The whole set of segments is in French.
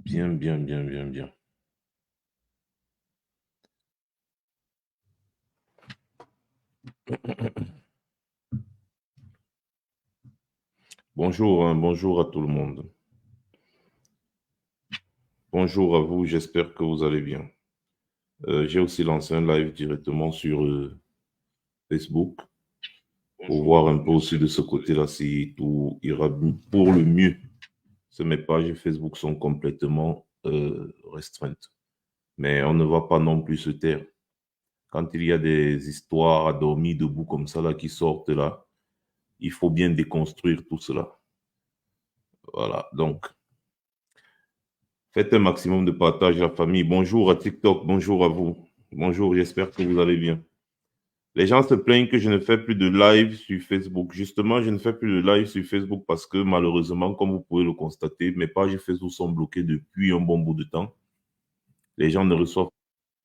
Bien, bien, bien, bien, bien. Bonjour, bonjour à tout le monde. Bonjour à vous, j'espère que vous allez bien. J'ai aussi lancé un live directement sur Facebook pour voir un peu aussi de ce côté-là si tout ira pour le mieux. Mes pages Facebook sont complètement restreintes. Mais on ne va pas non plus se taire. Quand il y a des histoires à dormir debout comme ça là, qui sortent là, il faut bien déconstruire tout cela. Voilà, donc faites un maximum de partage, la famille. Bonjour à TikTok, bonjour à vous. Bonjour, j'espère que vous allez bien. Les gens se plaignent que je ne fais plus de live sur Facebook. Justement, je ne fais plus de live sur Facebook parce que malheureusement, comme vous pouvez le constater, mes pages Facebook sont bloquées depuis un bon bout de temps. Les gens ne reçoivent pas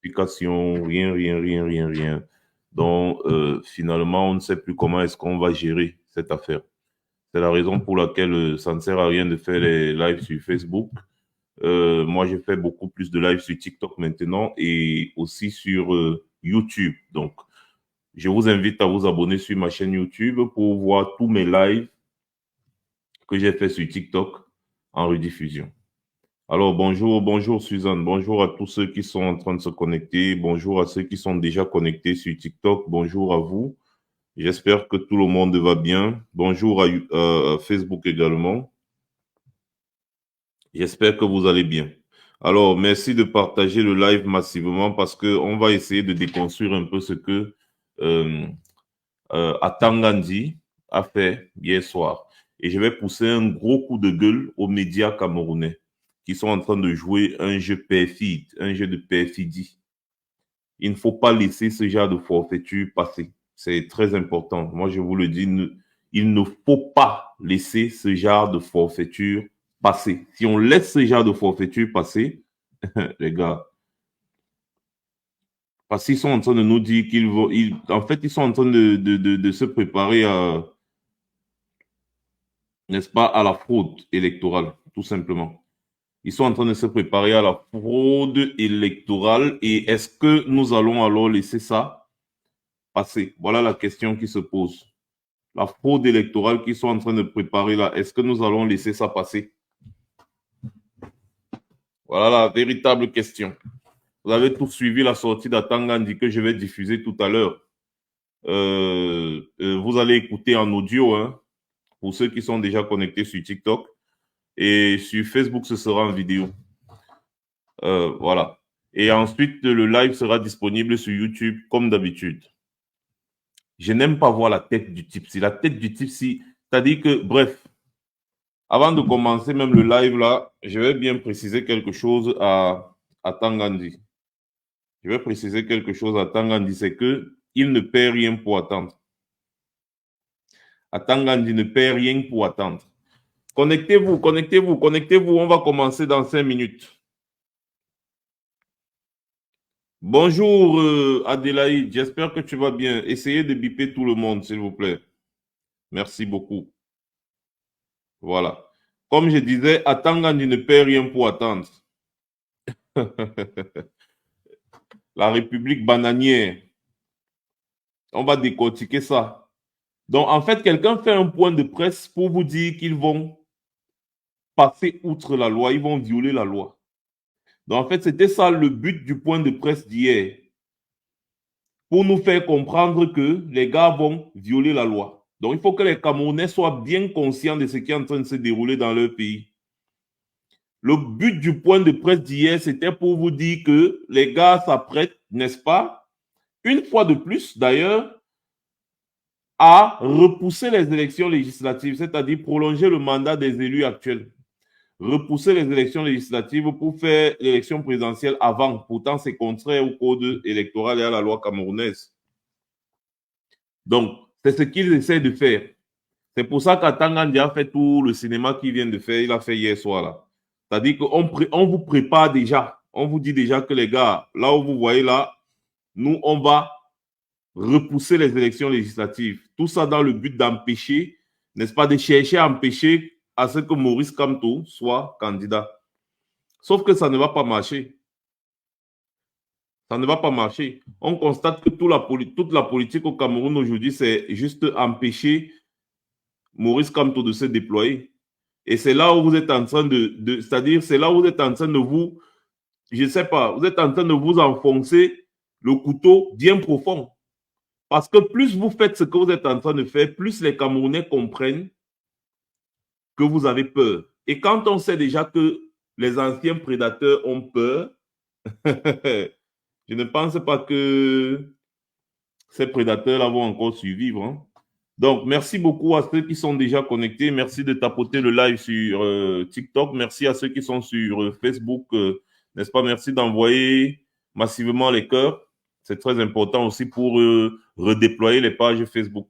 d'application, rien, rien, rien, rien, rien. Donc, finalement, on ne sait plus comment est-ce qu'on va gérer cette affaire. C'est la raison pour laquelle ça ne sert à rien de faire les lives sur Facebook. Moi, je fais beaucoup plus de live sur TikTok maintenant et aussi sur YouTube. Donc, je vous invite à vous abonner sur ma chaîne YouTube pour voir tous mes lives que j'ai fait sur TikTok en rediffusion. Alors, bonjour, bonjour Suzanne, bonjour à tous ceux qui sont en train de se connecter, bonjour à ceux qui sont déjà connectés sur TikTok, bonjour à vous. J'espère que tout le monde va bien. Bonjour à Facebook également. J'espère que vous allez bien. Alors, merci de partager le live massivement parce qu'on va essayer de déconstruire un peu ce que euh, Atangandi a fait hier soir. Et je vais pousser un gros coup de gueule aux médias camerounais qui sont en train de jouer un jeu perfide, un jeu de perfidie. Il ne faut pas laisser ce genre de forfaiture passer. C'est très important. Moi, je vous le dis, il ne faut pas laisser ce genre de forfaiture passer. Si on laisse ce genre de forfaiture passer, les gars, parce qu'ils sont en train de nous dire qu'ils vont, en fait, ils sont en train de se préparer à, n'est-ce pas, à la fraude électorale, tout simplement. Ils sont en train de se préparer à la fraude électorale et est-ce que nous allons alors laisser ça passer? Voilà la question qui se pose. La fraude électorale qu'ils sont en train de préparer là, est-ce que nous allons laisser ça passer? Voilà la véritable question. Vous avez tous suivi la sortie d'Atangandi que je vais diffuser tout à l'heure. Vous allez écouter en audio, hein, pour ceux qui sont déjà connectés sur TikTok. Et sur Facebook, ce sera en vidéo. Voilà. Et ensuite, le live sera disponible sur YouTube comme d'habitude. Je n'aime pas voir la tête du type. Si la tête du type, si, c'est-à-dire que, bref, avant de commencer même le live là, je vais bien préciser quelque chose à Tangandi. Je vais préciser quelque chose à Tangandi, c'est que il ne perd rien pour attendre. À Tangandi ne perd rien pour attendre. Connectez-vous, connectez-vous, connectez-vous. On va commencer dans 5 minutes. Bonjour Adélaïde, j'espère que tu vas bien. Essayez de biper tout le monde, s'il vous plaît. Merci beaucoup. Voilà. Comme je disais, Atangandi ne paie rien pour attendre. La République bananière. On va décortiquer ça. Donc, en fait, quelqu'un fait un point de presse pour vous dire qu'ils vont passer outre la loi, ils vont violer la loi. Donc, en fait, c'était ça le but du point de presse d'hier. Pour nous faire comprendre que les gars vont violer la loi. Donc, il faut que les Camerounais soient bien conscients de ce qui est en train de se dérouler dans leur pays. Le but du point de presse d'hier, c'était pour vous dire que les gars s'apprêtent, n'est-ce pas, une fois de plus d'ailleurs, à repousser les élections législatives, c'est-à-dire prolonger le mandat des élus actuels. Repousser les élections législatives pour faire l'élection présidentielle avant. Pourtant, c'est contraire au code électoral et à la loi camerounaise. Donc, c'est ce qu'ils essaient de faire. C'est pour ça qu'Atangandi a fait tout le cinéma qu'il vient de faire, il a fait hier soir là. C'est-à-dire qu'on vous prépare déjà. On vous dit déjà que les gars, là où vous voyez là, nous, on va repousser les élections législatives. Tout ça dans le but d'empêcher, n'est-ce pas, de chercher à empêcher à ce que Maurice Kamto soit candidat. Sauf que ça ne va pas marcher. Ça ne va pas marcher. On constate que toute la politique au Cameroun aujourd'hui, c'est juste empêcher Maurice Kamto de se déployer. Et c'est là où vous êtes en train c'est-à-dire, c'est là où vous êtes en train de vous, je ne sais pas, vous êtes en train de vous enfoncer le couteau bien profond. Parce que plus vous faites ce que vous êtes en train de faire, plus les Camerounais comprennent que vous avez peur. Et quand on sait déjà que les anciens prédateurs ont peur, je ne pense pas que ces prédateurs-là vont encore survivre. Hein. Donc, merci beaucoup à ceux qui sont déjà connectés. Merci de tapoter le live sur TikTok. Merci à ceux qui sont sur Facebook. N'est-ce pas? Merci d'envoyer massivement les cœurs. C'est très important aussi pour redéployer les pages Facebook.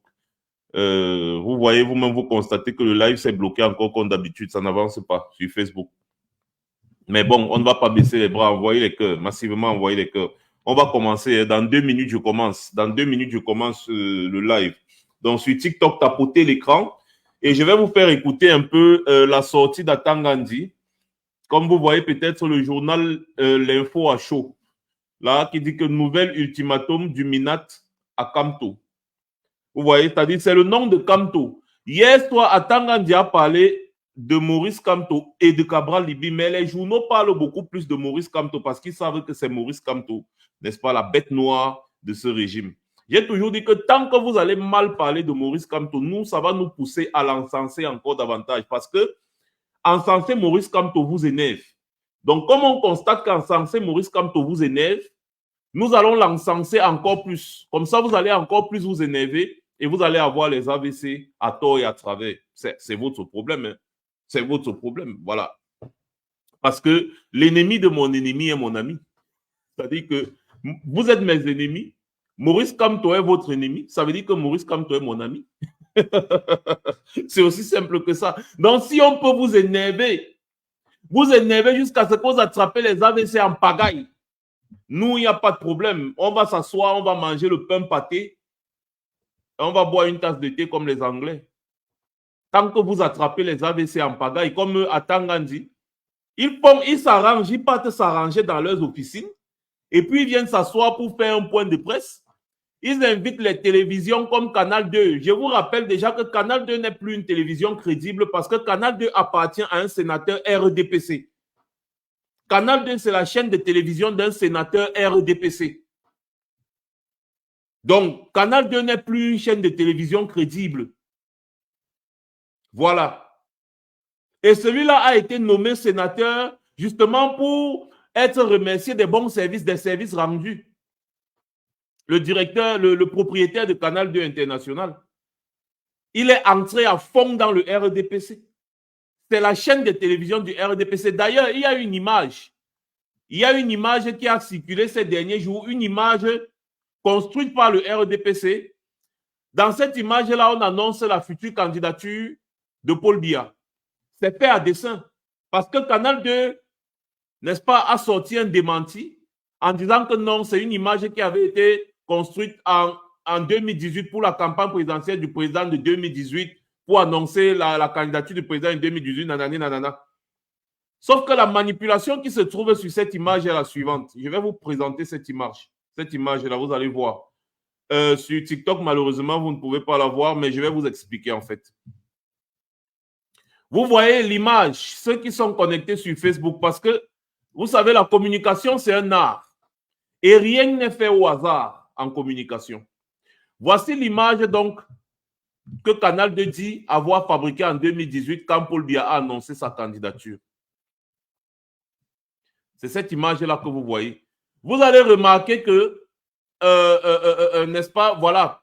Vous voyez vous-même, vous constatez que le live s'est bloqué encore comme d'habitude. Ça n'avance pas sur Facebook. Mais bon, on ne va pas baisser les bras. Envoyer les cœurs. Massivement envoyer les cœurs. On va commencer. Dans 2 minutes, je commence. Dans 2 minutes, je commence le live. Donc, sur TikTok, tapotez l'écran. Et je vais vous faire écouter un peu la sortie d'Atangandi. Comme vous voyez peut-être le journal L'Info à chaud. Là, qui dit que nouvel ultimatum du Minat à Kamto. Vous voyez, c'est-à-dire c'est le nom de Kamto. Hier soir, Atangandi a parlé de Maurice Kamto et de Cabral Libi, mais les journaux parlent beaucoup plus de Maurice Kamto parce qu'ils savent que c'est Maurice Kamto, n'est-ce pas, la bête noire de ce régime. J'ai toujours dit que tant que vous allez mal parler de Maurice Kamto, nous, ça va nous pousser à l'encenser encore davantage parce que encenser Maurice Kamto vous énerve. Donc, comme on constate qu'encenser Maurice Kamto vous énerve, nous allons l'encenser encore plus. Comme ça, vous allez encore plus vous énerver et vous allez avoir les AVC à tort et à travers. C'est votre problème. Hein. C'est votre problème. Voilà. Parce que l'ennemi de mon ennemi est mon ami. C'est-à-dire que vous êtes mes ennemis. Maurice Kamto est votre ennemi. Ça veut dire que Maurice Kamto est mon ami. C'est aussi simple que ça. Donc, si on peut vous énerver jusqu'à ce que vous attrapez les AVC en pagaille, nous, il n'y a pas de problème. On va s'asseoir, on va manger le pain pâté et on va boire une tasse de thé comme les Anglais. Tant que vous attrapez les AVC en pagaille, comme Atangandi, ils s'arrangent, ils partent s'arranger dans leurs officines et puis ils viennent s'asseoir pour faire un point de presse. Ils invitent les télévisions comme Canal 2. Je vous rappelle déjà que Canal 2 n'est plus une télévision crédible parce que Canal 2 appartient à un sénateur RDPC. Canal 2, c'est la chaîne de télévision d'un sénateur RDPC. Donc, Canal 2 n'est plus une chaîne de télévision crédible. Voilà. Et celui-là a été nommé sénateur justement pour être remercié des bons services, des services rendus. Le directeur, le propriétaire de Canal 2 International, il est entré à fond dans le RDPC. C'est la chaîne de télévision du RDPC. D'ailleurs, il y a une image. Il y a une image qui a circulé ces derniers jours, une image construite par le RDPC. Dans cette image-là, on annonce la future candidature de Paul Biya. C'est fait à dessein. Parce que Canal 2, n'est-ce pas, a sorti un démenti en disant que non, c'est une image qui avait été construite en 2018 pour la campagne présidentielle du président de 2018 pour annoncer la candidature du président en 2018, nanani, nanana. Sauf que la manipulation qui se trouve sur cette image est la suivante. Je vais vous présenter cette image. Cette image-là, vous allez voir. Sur TikTok, malheureusement, vous ne pouvez pas la voir, mais je vais vous expliquer en fait. Vous voyez l'image, ceux qui sont connectés sur Facebook, parce que vous savez, la communication, c'est un art. Et rien n'est fait au hasard en communication. Voici l'image donc que Canal 2 dit avoir fabriquée en 2018 quand Paul Biya a annoncé sa candidature. C'est cette image-là que vous voyez. Vous allez remarquer que, n'est-ce pas, voilà,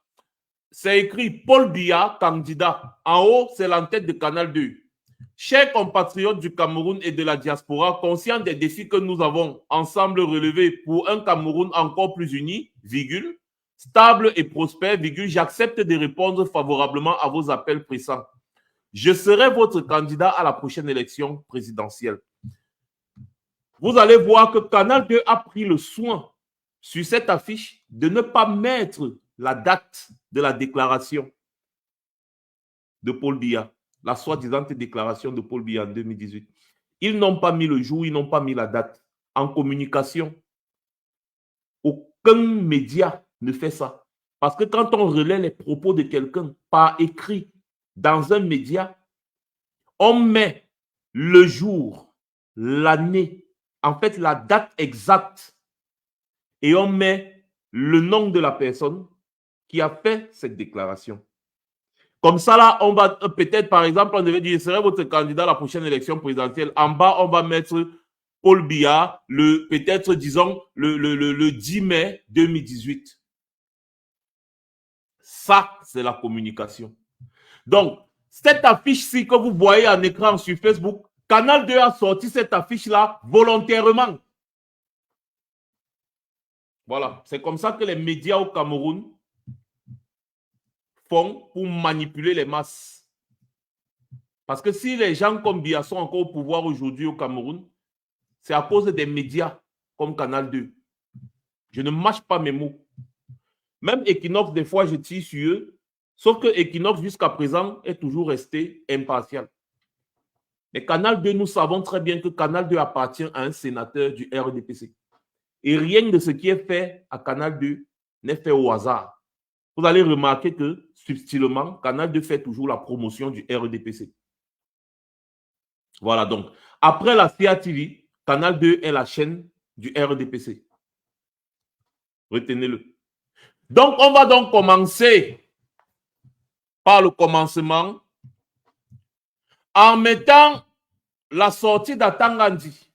c'est écrit Paul Biya, candidat. En haut, c'est l'entête de Canal 2. Chers compatriotes du Cameroun et de la diaspora, conscients des défis que nous avons ensemble relevés pour un Cameroun encore plus uni, virgule, stable et prospère, virgule, j'accepte de répondre favorablement à vos appels pressants. Je serai votre candidat à la prochaine élection présidentielle. Vous allez voir que Canal 2 a pris le soin sur cette affiche de ne pas mettre la date de la déclaration de Paul Biya, la soi-disant déclaration de Paul Biya en 2018. Ils n'ont pas mis le jour, ils n'ont pas mis la date. En communication, aucun média ne fait ça. Parce que quand on relaie les propos de quelqu'un par écrit dans un média, on met le jour, l'année, en fait la date exacte, et on met le nom de la personne qui a fait cette déclaration. Comme ça, là, on va peut-être, par exemple, on devait dire, serait votre candidat à la prochaine élection présidentielle. En bas, on va mettre Paul Biya, peut-être, disons, le 10 mai 2018. Ça, c'est la communication. Donc, cette affiche-ci que vous voyez en écran sur Facebook, Canal 2 a sorti cette affiche-là volontairement. Voilà, c'est comme ça que les médias au Cameroun font pour manipuler les masses. Parce que si les gens comme Biya sont encore au pouvoir aujourd'hui au Cameroun, c'est à cause des médias comme Canal 2. Je ne mâche pas mes mots. Même Equinox, des fois, je tire sur eux. Sauf que Equinox, jusqu'à présent, est toujours resté impartial. Mais Canal 2, nous savons très bien que Canal 2 appartient à un sénateur du RDPC. Et rien de ce qui est fait à Canal 2 n'est fait au hasard. Vous allez remarquer que, subtilement, Canal 2 fait toujours la promotion du RDPC. Voilà, donc, après la CATV, Canal 2 est la chaîne du RDPC. Retenez-le. Donc, on va donc commencer par le commencement en mettant la sortie d'Atangandi.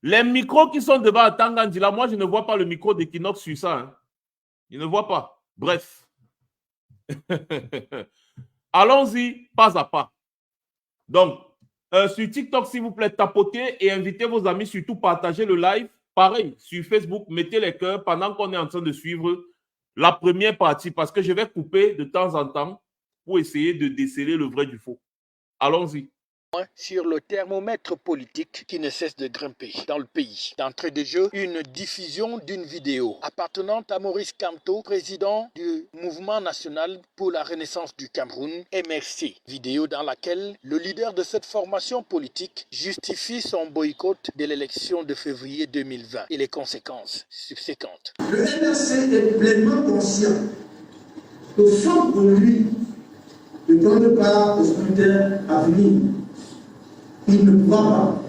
Les micros qui sont devant Atangandi, là, moi, je ne vois pas le micro d'Equinox sur ça. Hein. Je ne vois pas. Bref. Allons-y pas à pas. Donc, sur TikTok, s'il vous plaît, tapotez et invitez vos amis, surtout partagez le live. Pareil, sur Facebook, mettez les cœurs pendant qu'on est en train de suivre la première partie parce que je vais couper de temps en temps pour essayer de déceler le vrai du faux. Allons-y. Sur le thermomètre politique qui ne cesse de grimper dans le pays. D'entrée de jeu, une diffusion d'une vidéo appartenant à Maurice Kamto, président du Mouvement national pour la renaissance du Cameroun, MRC. Vidéo dans laquelle le leader de cette formation politique justifie son boycott de l'élection de février 2020 et les conséquences subséquentes. Le MRC est pleinement conscient que faute de lui de prendre part au scrutin à venir, il ne pourra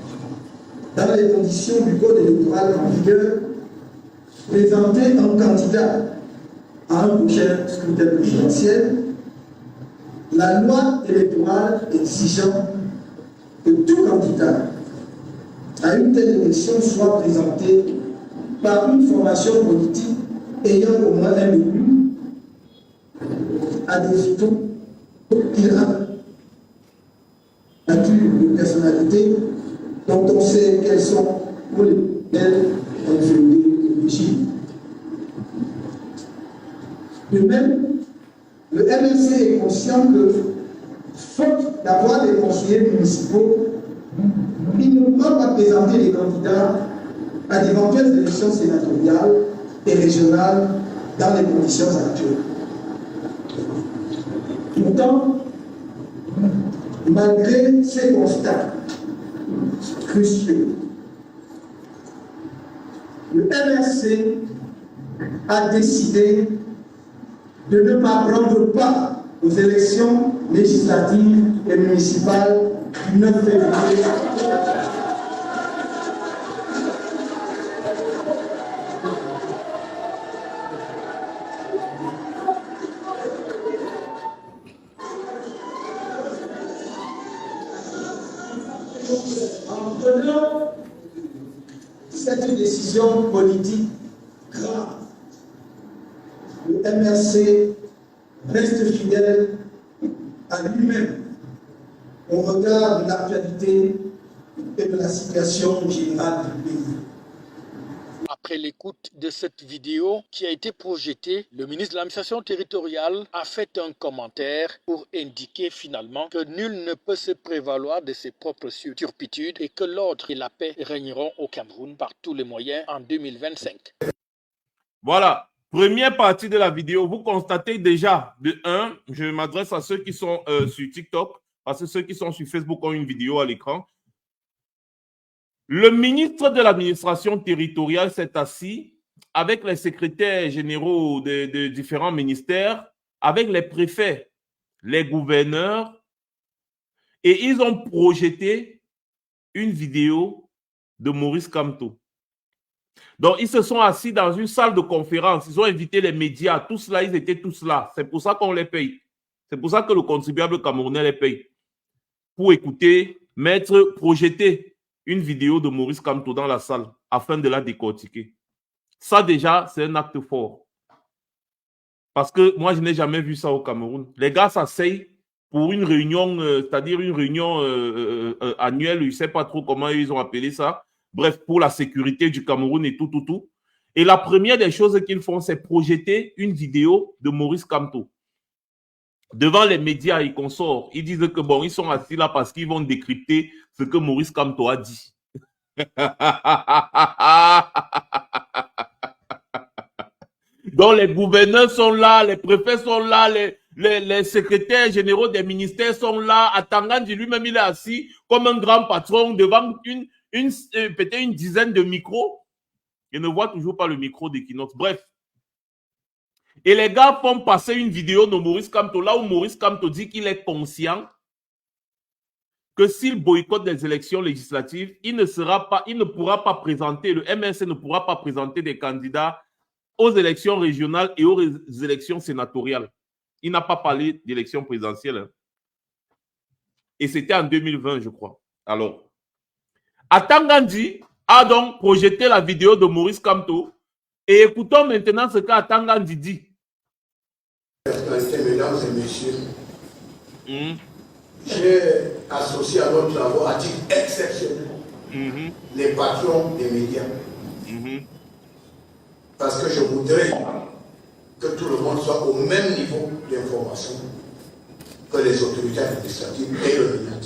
pas, dans les conditions du code électoral en vigueur, présenter un candidat à un prochain scrutin présidentiel, la loi électorale exigeant que tout candidat à une telle élection soit présenté par une formation politique ayant au moins un élu à des photos qu'il a de personnalités dont on sait quelles sont pour lesquelles on fait le régime. De même, le MRC est conscient que, faute d'avoir des conseillers municipaux, il ne pourra pas présenter les candidats à d'éventuelles élections sénatoriales et régionales dans les conditions actuelles. Pourtant, malgré ces constats cruciaux, le MRC a décidé de ne pas prendre part aux élections législatives et municipales du 9 février. En prenant cette décision politique grave, le MRC reste fidèle à lui-même au regard de l'actualité et de la situation générale du pays. Après l'écoute de cette vidéo qui a été projetée, le ministre de l'administration territoriale a fait un commentaire pour indiquer finalement que nul ne peut se prévaloir de ses propres turpitudes et que l'ordre et la paix régneront au Cameroun par tous les moyens en 2025. Voilà, première partie de la vidéo. Vous constatez déjà, de un, je m'adresse à ceux qui sont sur TikTok, parce que ceux qui sont sur Facebook ont une vidéo à l'écran. Le ministre de l'administration territoriale s'est assis avec les secrétaires généraux de différents ministères, avec les préfets, les gouverneurs, et ils ont projeté une vidéo de Maurice Kamto. Donc, ils se sont assis dans une salle de conférence, ils ont invité les médias, tous là, ils étaient tous là. C'est pour ça qu'on les paye. C'est pour ça que le contribuable camerounais les paye. Pour écouter, mettre, projeter une vidéo de Maurice Kamto dans la salle afin de la décortiquer. Ça déjà, c'est un acte fort. Parce que moi, je n'ai jamais vu ça au Cameroun. Les gars s'asseyent pour une réunion, c'est-à-dire une réunion annuelle, je ne sais pas trop comment ils ont appelé ça. Bref, pour la sécurité du Cameroun et tout. Et la première des choses qu'ils font, c'est projeter une vidéo de Maurice Kamto. Devant les médias et consorts, ils disent que bon, ils sont assis là parce qu'ils vont décrypter ce que Maurice Kamto a dit. Donc les gouverneurs sont là, les préfets sont là, les secrétaires généraux des ministères sont là. Atangandi lui-même, il est assis comme un grand patron devant peut-être une dizaine de micros. Il ne voit toujours pas le micro d'Equinox. Bref. Et les gars font passer une vidéo de Maurice Kamto, là où Maurice Kamto dit qu'il est conscient que s'il boycotte les élections législatives, il ne pourra pas présenter, le MNC ne pourra pas présenter des candidats aux élections régionales et aux élections sénatoriales. Il n'a pas parlé d'élections présidentielles. Et c'était en 2020, je crois. Alors, Atangandi a donc projeté la vidéo de Maurice Kamto. Et écoutons maintenant ce qu'Atangandi dit. Mesdames et messieurs, j'ai associé à nos travaux à titre exceptionnel les patrons des médias. Parce que je voudrais que tout le monde soit au même niveau d'information que les autorités administratives et le MENAT.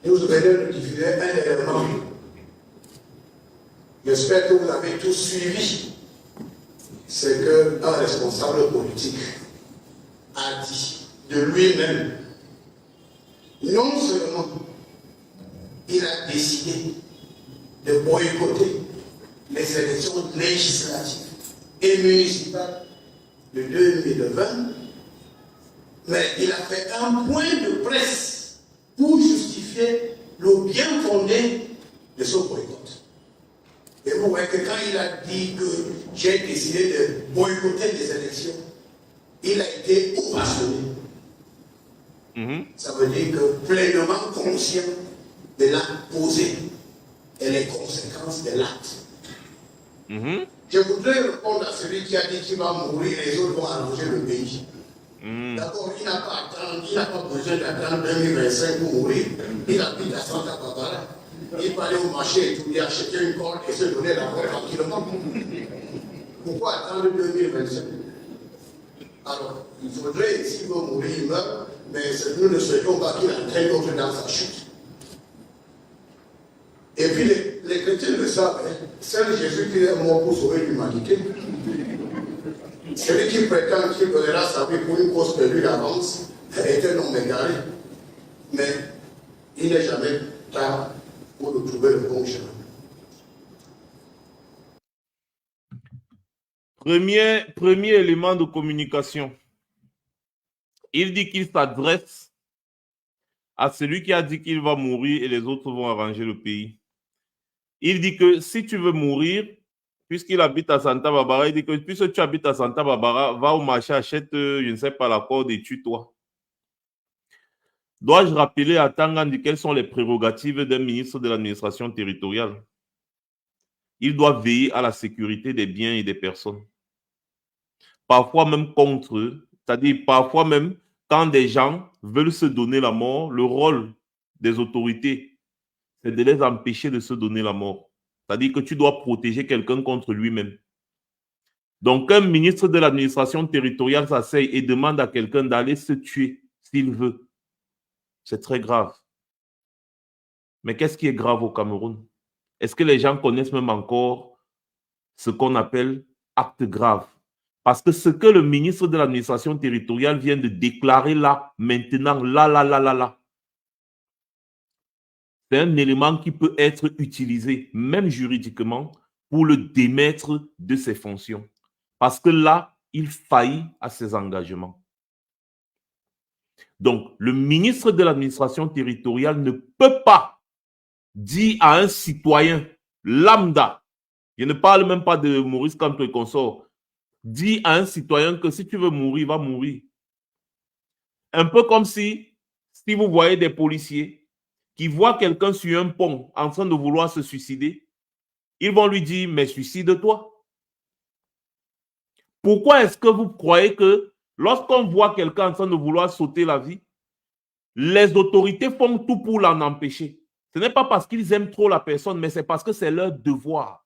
Nous venons de diffuser un élément. J'espère que vous avez tous suivi. C'est qu'un responsable politique a dit de lui-même, non seulement il a décidé de boycotter les élections législatives et municipales de 2020, mais il a fait un point de presse pour justifier le bien fondé de ce boycott. Et vous voyez que quand il a dit que j'ai décidé de boycotter les élections, il a été ovationné. Ça veut dire que pleinement conscient de l'acte posé et les conséquences de l'acte. Je voudrais répondre à celui qui a dit qu'il va mourir et les autres vont arranger le pays. D'abord, il n'a pas besoin d'attendre 2025 pour mourir. Il habite à Santa Barbara. Il peut aller au marché et tout, il acheter une corde et se donner la mort tranquillement. Pourquoi attendre 2025? Alors, il faudrait, s'il veut mourir, il meurt, mais nous ne souhaitons pas qu'il entraîne d'autres dans sa chute. Et puis, les chrétiens le savent, hein, seul Jésus qui est mort pour sauver l'humanité. Celui qui prétend qu'il donnera sa vie pour une cause perdue d'avance est un homme égaré. Mais il n'est jamais tard pour nous trouver le bon chemin. Premier élément de communication. Il dit qu'il s'adresse à celui qui a dit qu'il va mourir et les autres vont arranger le pays. Il dit que si tu veux mourir, puisqu'il habite à Santa Barbara, il dit que puisque tu habites à Santa Barbara, va au marché, achète, je ne sais pas, la corde et tue-toi. Dois-je rappeler à Tangandi quelles sont les prérogatives d'un ministre de l'administration territoriale? Il doit veiller à la sécurité des biens et des personnes. Parfois même contre eux, c'est-à-dire parfois même quand des gens veulent se donner la mort, le rôle des autorités, c'est de les empêcher de se donner la mort. C'est-à-dire que tu dois protéger quelqu'un contre lui-même. Donc, un ministre de l'administration territoriale s'asseye et demande à quelqu'un d'aller se tuer s'il veut. C'est très grave. Mais qu'est-ce qui est grave au Cameroun? Est-ce que les gens connaissent même encore ce qu'on appelle acte grave? Parce que ce que le ministre de l'administration territoriale vient de déclarer là, maintenant, là, c'est un élément qui peut être utilisé, même juridiquement, pour le démettre de ses fonctions. Parce que là, il faillit à ses engagements. Donc, le ministre de l'administration territoriale ne peut pas dire à un citoyen lambda, je ne parle même pas de Maurice Kamto et consort, dire à un citoyen que si tu veux mourir, va mourir. Un peu comme si vous voyez des policiers qui voient quelqu'un sur un pont en train de vouloir se suicider, ils vont lui dire, mais suicide-toi. Pourquoi est-ce que vous croyez que lorsqu'on voit quelqu'un en train de vouloir sauter la vie, les autorités font tout pour l'en empêcher? Ce n'est pas parce qu'ils aiment trop la personne, mais c'est parce que c'est leur devoir.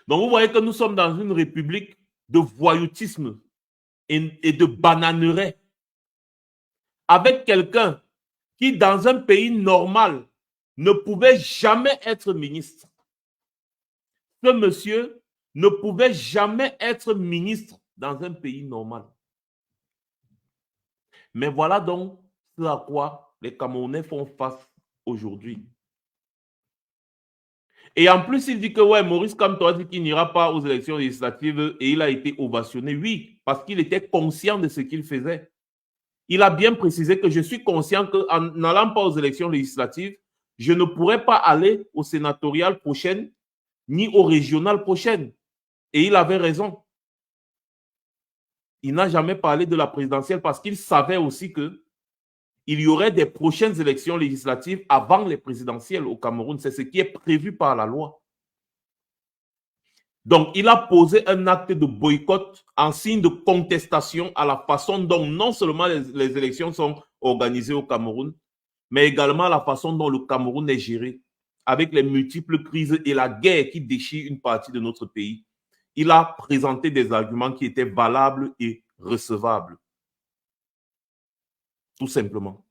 Donc vous voyez que nous sommes dans une république de voyoutisme et de bananerie. Avec quelqu'un qui, dans un pays normal, ne pouvait jamais être ministre. Ce monsieur ne pouvait jamais être ministre dans un pays normal. Mais voilà donc ce à quoi les Camerounais font face aujourd'hui. Et en plus, il dit que ouais, Maurice Kamto a dit qu'il n'ira pas aux élections législatives et il a été ovationné. Oui, parce qu'il était conscient de ce qu'il faisait. Il a bien précisé que je suis conscient qu'en n'allant pas aux élections législatives, je ne pourrais pas aller aux sénatoriales prochaines ni aux régionales prochaines. Et il avait raison. Il n'a jamais parlé de la présidentielle parce qu'il savait aussi qu'il y aurait des prochaines élections législatives avant les présidentielles au Cameroun. C'est ce qui est prévu par la loi. Donc, il a posé un acte de boycott en signe de contestation à la façon dont non seulement les élections sont organisées au Cameroun, mais également à la façon dont le Cameroun est géré, avec les multiples crises et la guerre qui déchire une partie de notre pays. Il a présenté des arguments qui étaient valables et recevables. Tout simplement.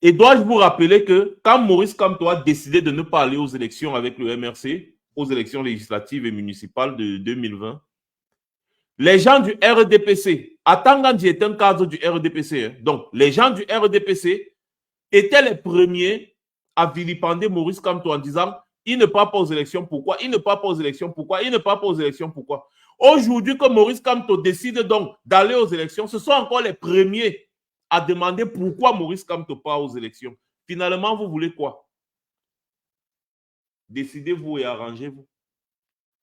Et dois-je vous rappeler que quand Maurice Kamto a décidé de ne pas aller aux élections avec le MRC, aux élections législatives et municipales de 2020, les gens du RDPC, Atangandji est un cadre du RDPC, donc les gens du RDPC étaient les premiers à vilipender Maurice Kamto en disant il ne part pas aux élections, pourquoi? Il ne part pas aux élections, pourquoi? Il ne part pas aux élections, pourquoi? Aujourd'hui, que Maurice Kamto décide donc d'aller aux élections, ce sont encore les premiers à demander pourquoi Maurice Kamto part aux élections. Finalement, vous voulez quoi? Décidez-vous et arrangez-vous.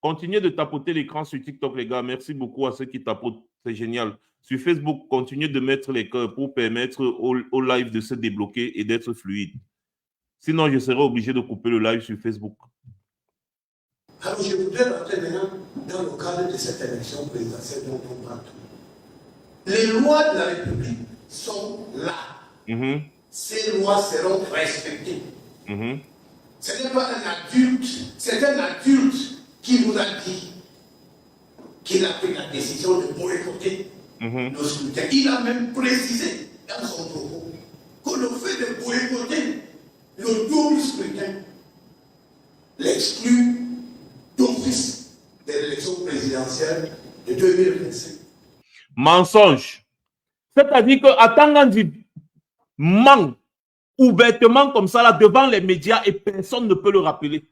Continuez de tapoter l'écran sur TikTok, les gars. Merci beaucoup à ceux qui tapotent. C'est génial. Sur Facebook, continuez de mettre les cœurs pour permettre au live de se débloquer et d'être fluide. Sinon, je serai obligé de couper le live sur Facebook. Alors, je voudrais rentrer maintenant dans le cadre de cette élection présidentielle dont on parle. Les lois de la République sont là. Ces lois seront respectées. Ce n'est pas un adulte, c'est un adulte qui vous a dit qu'il a pris la décision de boycotter nos scrutins. Il a même précisé dans son propos que le fait de boycotter le double scrutin l'exclut d'office de l'élection présidentielle de 2025. Mensonge. C'est-à-dire que Atangandji ment ouvertement comme ça là devant les médias et personne ne peut le rappeler.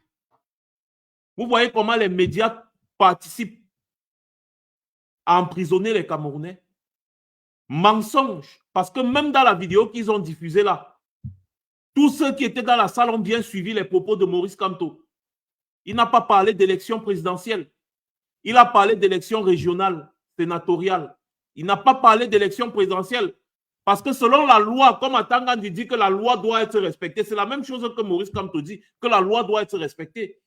Vous voyez comment les médias participent à emprisonner les Camerounais? Mensonge. Parce que même dans la vidéo qu'ils ont diffusée là, tous ceux qui étaient dans la salle ont bien suivi les propos de Maurice Kamto. Il n'a pas parlé d'élection présidentielle. Il a parlé d'élection régionale, sénatoriale. Il n'a pas parlé d'élection présidentielle. Parce que selon la loi, comme Atangandji dit que la loi doit être respectée, c'est la même chose que Maurice Kamto dit, que la loi doit être respectée.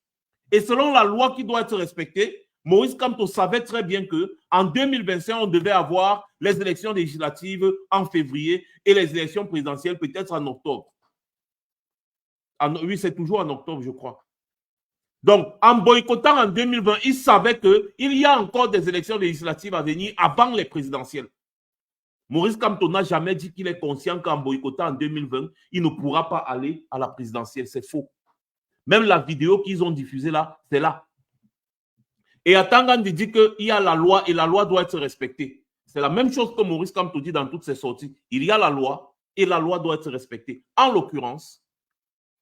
Et selon la loi qui doit être respectée, Maurice Kamto savait très bien qu'en 2025, on devait avoir les élections législatives en février et les élections présidentielles peut-être en octobre. Oui, c'est toujours en octobre, je crois. Donc, en boycottant en 2020, il savait qu'il y a encore des élections législatives à venir avant les présidentielles. Maurice Kamto n'a jamais dit qu'il est conscient qu'en boycottant en 2020, il ne pourra pas aller à la présidentielle. C'est faux. Même la vidéo qu'ils ont diffusée là, c'est là. Et Atangandi dit qu'il y a la loi et la loi doit être respectée. C'est la même chose que Maurice Kamto dit dans toutes ses sorties. Il y a la loi et la loi doit être respectée. En l'occurrence,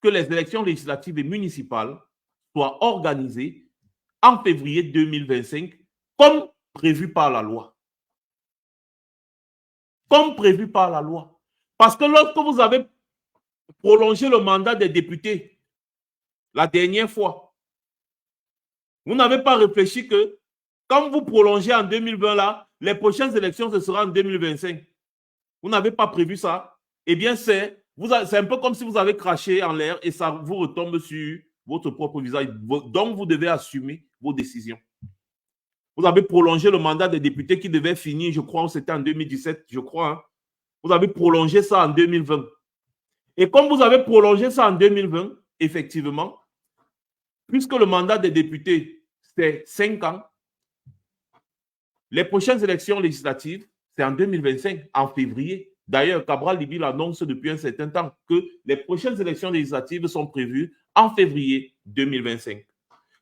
que les élections législatives et municipales soient organisées en février 2025 comme prévu par la loi. Comme prévu par la loi. Parce que lorsque vous avez prolongé le mandat des députés la dernière fois, vous n'avez pas réfléchi que quand vous prolongez en 2020 là, les prochaines élections, ce sera en 2025. Vous n'avez pas prévu ça. Eh bien, c'est un peu comme si vous avez craché en l'air et ça vous retombe sur votre propre visage. Donc, vous devez assumer vos décisions. Vous avez prolongé le mandat des députés qui devait finir, je crois, c'était en 2017, je crois. Hein. Vous avez prolongé ça en 2020. Et comme vous avez prolongé ça en 2020, effectivement, puisque le mandat des députés, c'est 5 ans, les prochaines élections législatives, c'est en 2025, en février. D'ailleurs, Cabral Libye l'annonce depuis un certain temps que les prochaines élections législatives sont prévues en février 2025.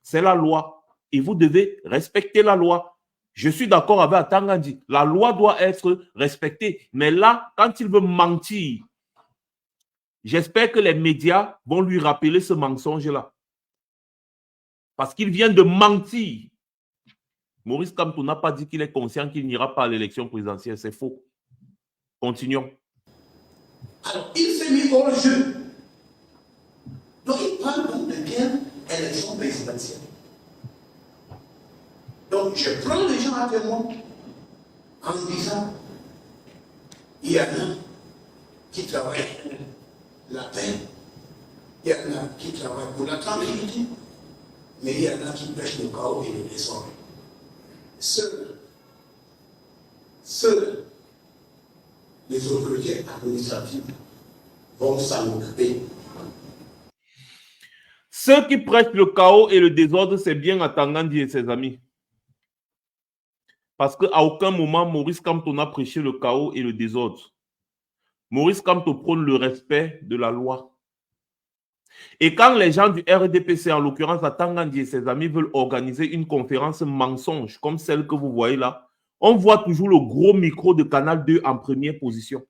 C'est la loi et vous devez respecter la loi. Je suis d'accord avec Atangandi. La loi doit être respectée. Mais là, quand il veut mentir, j'espère que les médias vont lui rappeler ce mensonge-là. Parce qu'il vient de mentir. Maurice Kamto n'a pas dit qu'il est conscient qu'il n'ira pas à l'élection présidentielle. C'est faux. Continuons. Alors, il s'est mis hors jeu. Donc, il parle donc de quelle élection présidentielle. Donc, je prends les gens à témoin en disant il y en a qui travaillent pour la paix, il y en a qui travaillent pour la tranquillité, mais il y en a qui prêchent le chaos et le désordre. Seuls les autorités administratives vont s'en occuper. Ceux qui prêchent le chaos et le désordre, c'est bien Atangandi et ses amis. Parce qu'à aucun moment, Maurice Kamto n'a prêché le chaos et le désordre. Maurice Kamto prône le respect de la loi. Et quand les gens du RDPC, en l'occurrence Atangandi et ses amis, veulent organiser une conférence mensonge, comme celle que vous voyez là, on voit toujours le gros micro de Canal 2 en première position.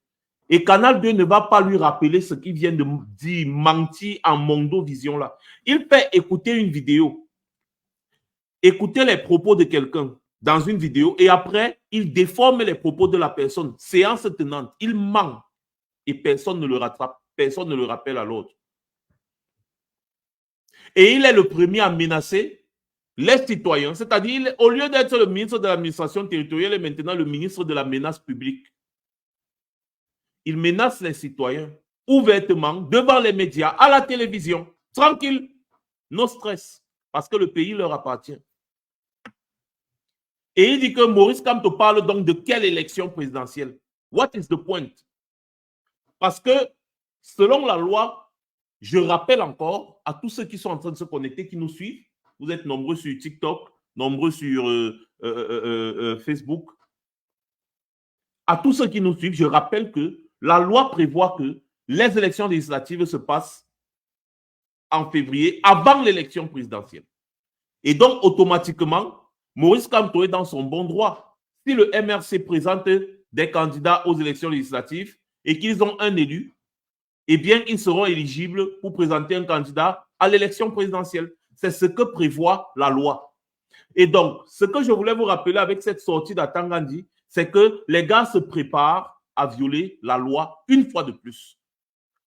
Et Canal 2 ne va pas lui rappeler ce qu'il vient de dire, mentir en Mondovision là. Il fait écouter une vidéo, écouter les propos de quelqu'un dans une vidéo et après, il déforme les propos de la personne. Séance tenante, il ment et personne ne le rattrape, personne ne le rappelle à l'autre. Et il est le premier à menacer les citoyens, c'est-à-dire au lieu d'être le ministre de l'administration territoriale, il est maintenant le ministre de la menace publique. Il menace les citoyens ouvertement devant les médias, à la télévision, tranquille, no stress, parce que le pays leur appartient. Et il dit que Maurice Kamto parle donc de quelle élection présidentielle? What is the point? Parce que selon la loi, je rappelle encore à tous ceux qui sont en train de se connecter, qui nous suivent, vous êtes nombreux sur TikTok, nombreux sur Facebook. À tous ceux qui nous suivent, je rappelle que la loi prévoit que les élections législatives se passent en février, avant l'élection présidentielle. Et donc, automatiquement, Maurice Kamto est dans son bon droit. Si le MRC présente des candidats aux élections législatives et qu'ils ont un élu, eh bien, ils seront éligibles pour présenter un candidat à l'élection présidentielle. C'est ce que prévoit la loi. Et donc, ce que je voulais vous rappeler avec cette sortie d'Atangandi, c'est que les gars se préparent à violer la loi une fois de plus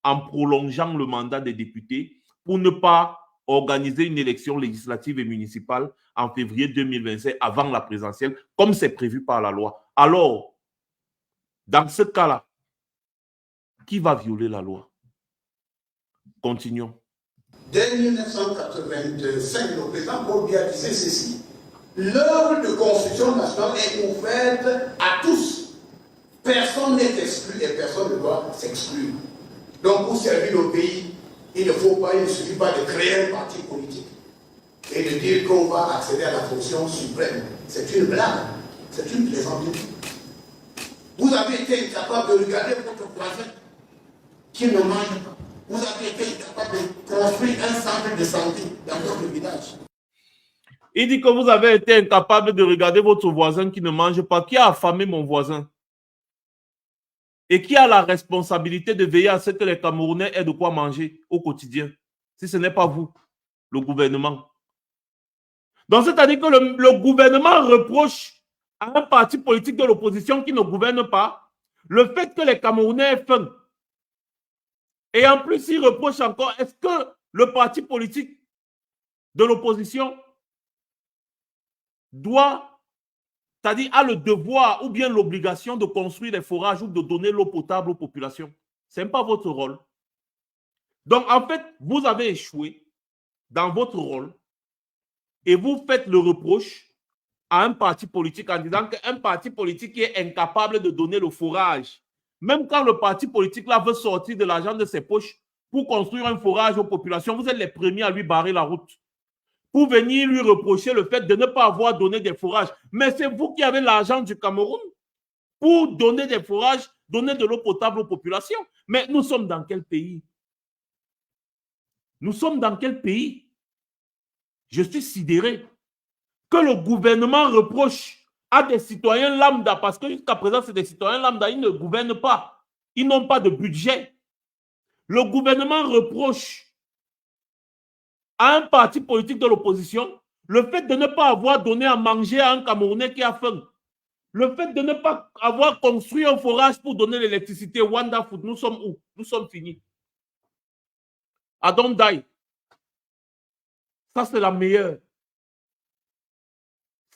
en prolongeant le mandat des députés pour ne pas organiser une élection législative et municipale en février 2025 avant la présidentielle, comme c'est prévu par la loi. Alors, dans ce cas-là, qui va violer la loi? Continuons. Dès 1985, le président Paul Biya disait ceci: l'œuvre de construction nationale est ouverte à tous. Personne n'est exclu et personne ne doit s'exclure. Donc, pour servir le pays, il ne suffit pas de créer un parti politique et de dire qu'on va accéder à la fonction suprême. C'est une blague, c'est une plaisanterie. Vous avez été incapable de regarder votre voisin qui ne mange pas. Vous avez été incapable de construire un centre de santé dans votre village. Il dit que vous avez été incapable de regarder votre voisin qui ne mange pas. Qui a affamé mon voisin? Et qui a la responsabilité de veiller à ce que les Camerounais aient de quoi manger au quotidien? Si ce n'est pas vous, le gouvernement. Donc, c'est-à-dire que le gouvernement reproche à un parti politique de l'opposition qui ne gouverne pas le fait que les Camerounais aient faim. Et en plus, il reproche encore, est-ce que le parti politique de l'opposition doit, c'est-à-dire a le devoir ou bien l'obligation de construire des forages ou de donner l'eau potable aux populations? Ce n'est pas votre rôle. Donc, en fait, vous avez échoué dans votre rôle et vous faites le reproche à un parti politique en disant qu'un parti politique qui est incapable de donner le forage, même quand le parti politique là veut sortir de l'argent de ses poches pour construire un forage aux populations, vous êtes les premiers à lui barrer la route, pour venir lui reprocher le fait de ne pas avoir donné des forages. Mais c'est vous qui avez l'argent du Cameroun pour donner des forages, donner de l'eau potable aux populations. Mais nous sommes dans quel pays? Nous sommes dans quel pays? Je suis sidéré que le gouvernement reproche à des citoyens lambda, parce que jusqu'à présent, c'est des citoyens lambda, ils ne gouvernent pas. Ils n'ont pas de budget. Le gouvernement reproche à un parti politique de l'opposition le fait de ne pas avoir donné à manger à un Camerounais qui a faim. Le fait de ne pas avoir construit un forage pour donner l'électricité. Wanda Food, nous sommes où? Nous sommes finis. I don't die. Ça, c'est la meilleure.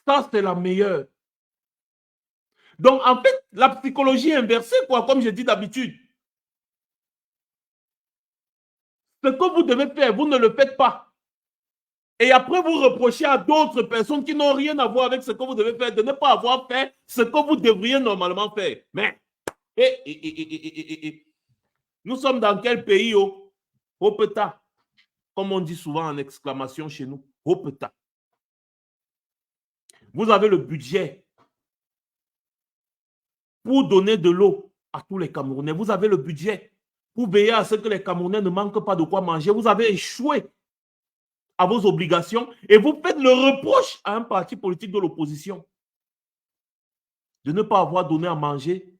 Ça, c'est la meilleure. Donc, en fait, la psychologie est inversée, quoi, comme je dis d'habitude. Ce que vous devez faire, vous ne le faites pas. Et après, vous reprochez à d'autres personnes qui n'ont rien à voir avec ce que vous devez faire, de ne pas avoir fait ce que vous devriez normalement faire. Mais, nous sommes dans quel pays, oh? Hopeta, comme on dit souvent en exclamation chez nous. Hopeta. Vous avez le budget pour donner de l'eau à tous les Camerounais. Vous avez le budget pour veiller à ce que les Camerounais ne manquent pas de quoi manger. Vous avez échoué à vos obligations et vous faites le reproche à un parti politique de l'opposition de ne pas avoir donné à manger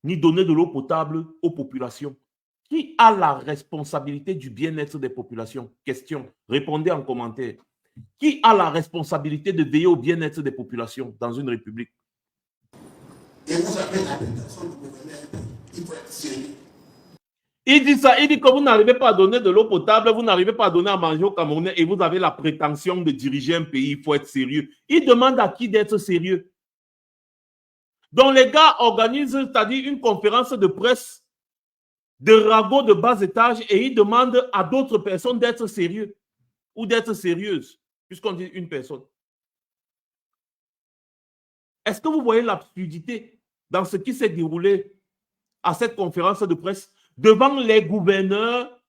ni donné de l'eau potable aux populations. Qui a la responsabilité du bien-être des populations? Question. Répondez en commentaire. Qui a la responsabilité de veiller au bien-être des populations dans une république? Et vous avez la prétention de gouverner un pays. Il faut être sérieux. Il dit ça, il dit que vous n'arrivez pas à donner de l'eau potable, vous n'arrivez pas à donner à manger aux Camerounais et vous avez la prétention de diriger un pays, il faut être sérieux. Il demande à qui d'être sérieux? Donc les gars organisent, c'est-à-dire une conférence de presse de ragots de bas étage et ils demandent à d'autres personnes d'être sérieux ou d'être sérieuses, puisqu'on dit une personne. Est-ce que vous voyez l'absurdité dans ce qui s'est déroulé à cette conférence de presse? Devant les gouverneurs,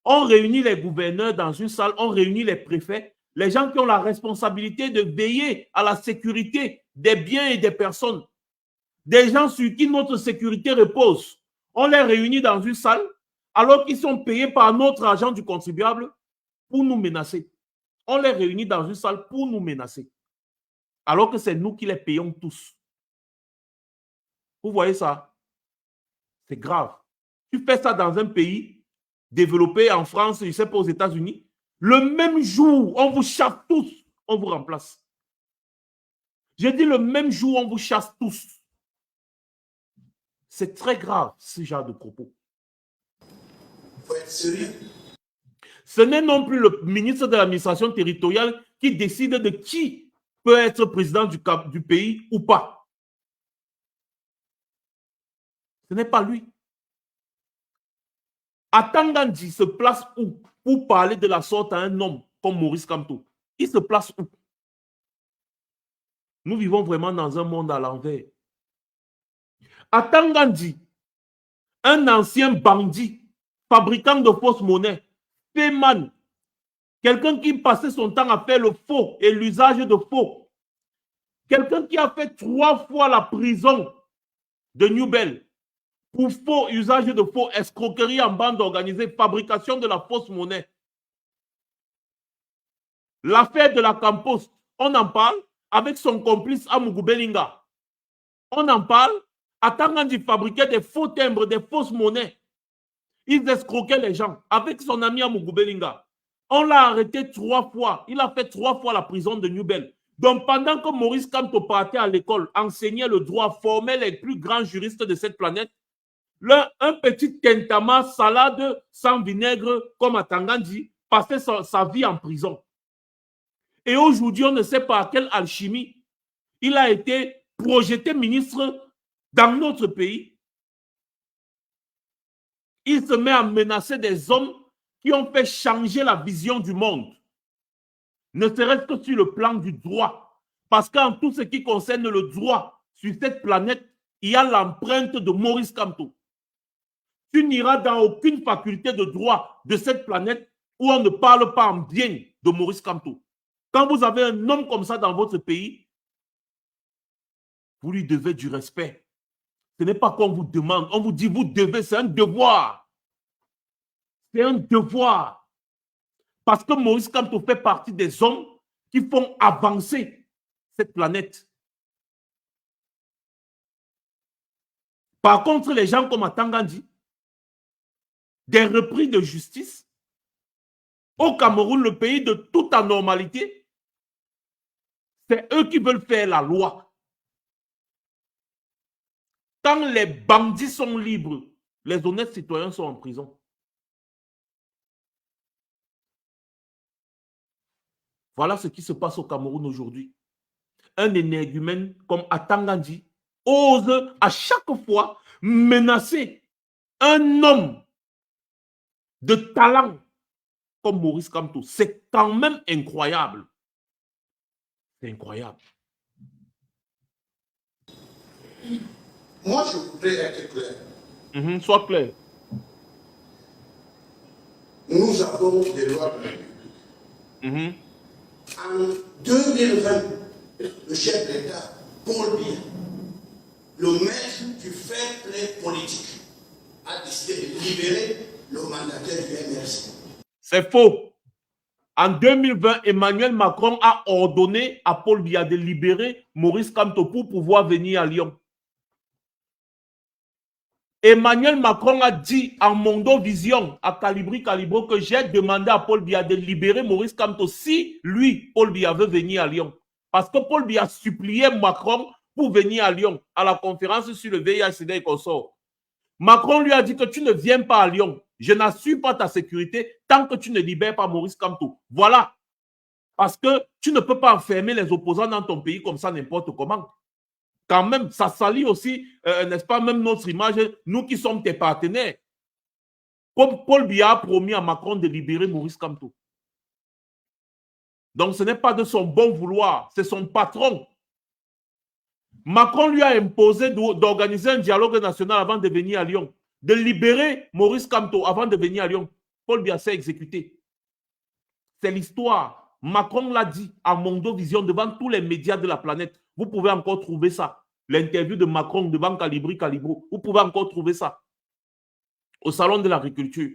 on réunit les gouverneurs dans une salle, on réunit les préfets, les gens qui ont la responsabilité de veiller à la sécurité des biens et des personnes, des gens sur qui notre sécurité repose. On les réunit dans une salle alors qu'ils sont payés par notre argent du contribuable pour nous menacer. On les réunit dans une salle pour nous menacer. Alors que c'est nous qui les payons tous. Vous voyez ça? C'est grave. Tu fais ça dans un pays développé en France, je ne sais pas, aux États-Unis. Le même jour, on vous chasse tous, on vous remplace. J'ai dit le même jour, on vous chasse tous. C'est très grave, ce genre de propos. Il faut être sérieux. Ce n'est non plus le ministre de l'administration territoriale qui décide de qui peut être président du pays ou pas. Ce n'est pas lui. Atangandi se place où pour parler de la sorte à un homme comme Maurice Kamto? Il se place où? Nous vivons vraiment dans un monde à l'envers. Atangandi, un ancien bandit, fabricant de fausses monnaies, payman, quelqu'un qui passait son temps à faire le faux et l'usage de faux, quelqu'un qui a fait 3 fois la prison de New Bell pour faux usage de faux, escroquerie en bande organisée, fabrication de la fausse monnaie. L'affaire de la Campost, on en parle avec son complice Amougou Belinga. On en parle. Atangandi fabriquait des faux timbres, des fausses monnaies. Ils escroquaient les gens avec son ami Amougou Belinga. On l'a arrêté 3 fois. Il a fait 3 fois la prison de Newbel. Donc, pendant que Maurice Kamto partait à l'école, enseignait le droit, formait les plus grands juristes de cette planète, un petit Kentama salade sans vinaigre, comme à Tangandi, passait sa vie en prison. Et aujourd'hui, on ne sait pas à quelle alchimie il a été projeté ministre dans notre pays. Il se met à menacer des hommes qui ont fait changer la vision du monde. Ne serait-ce que sur le plan du droit. Parce qu'en tout ce qui concerne le droit sur cette planète, il y a l'empreinte de Maurice Kamto. Tu n'iras dans aucune faculté de droit de cette planète où on ne parle pas en bien de Maurice Kamto. Quand vous avez un homme comme ça dans votre pays, vous lui devez du respect. Ce n'est pas qu'on vous demande, on vous dit vous devez, c'est un devoir. C'est un devoir. Parce que Maurice Kamto fait partie des hommes qui font avancer cette planète. Par contre, les gens comme Atangandi, des repris de justice, au Cameroun, le pays de toute anormalité, c'est eux qui veulent faire la loi. Quand les bandits sont libres, les honnêtes citoyens sont en prison. Voilà ce qui se passe au Cameroun aujourd'hui. Un énergumène comme Atangandi ose à chaque fois menacer un homme de talent comme Maurice Kamto. C'est quand même incroyable. C'est incroyable. Moi, je voudrais être clair. Sois clair. Nous avons des lois de la République. En 2020, le chef d'État, Paul Biya, le maître du fair play politique, a décidé de libérer le mandataire du MRC. C'est faux. En 2020, Emmanuel Macron a ordonné à Paul Biya de libérer Maurice Kamto pour pouvoir venir à Lyon. Emmanuel Macron a dit en Mondo Vision, à Calibro, que j'ai demandé à Paul Biya de libérer Maurice Kamto si lui, Paul Biya, veut venir à Lyon. Parce que Paul Biya suppliait Macron pour venir à Lyon, à la conférence sur le VIH-Sida et consorts. Macron lui a dit que tu ne viens pas à Lyon. Je n'assure pas ta sécurité tant que tu ne libères pas Maurice Kamto. Voilà. Parce que tu ne peux pas enfermer les opposants dans ton pays comme ça n'importe comment. Quand même, ça salit aussi, n'est-ce pas, même notre image, nous qui sommes tes partenaires. Comme Paul Biya a promis à Macron de libérer Maurice Kamto. Donc, ce n'est pas de son bon vouloir, c'est son patron. Macron lui a imposé d'organiser un dialogue national avant de venir à Lyon, de libérer Maurice Kamto avant de venir à Lyon. Paul Biya s'est exécuté. C'est l'histoire. Macron l'a dit à Mondo Vision devant tous les médias de la planète. Vous pouvez encore trouver ça. L'interview de Macron devant Calibro. Vous pouvez encore trouver ça. Au salon de l'agriculture.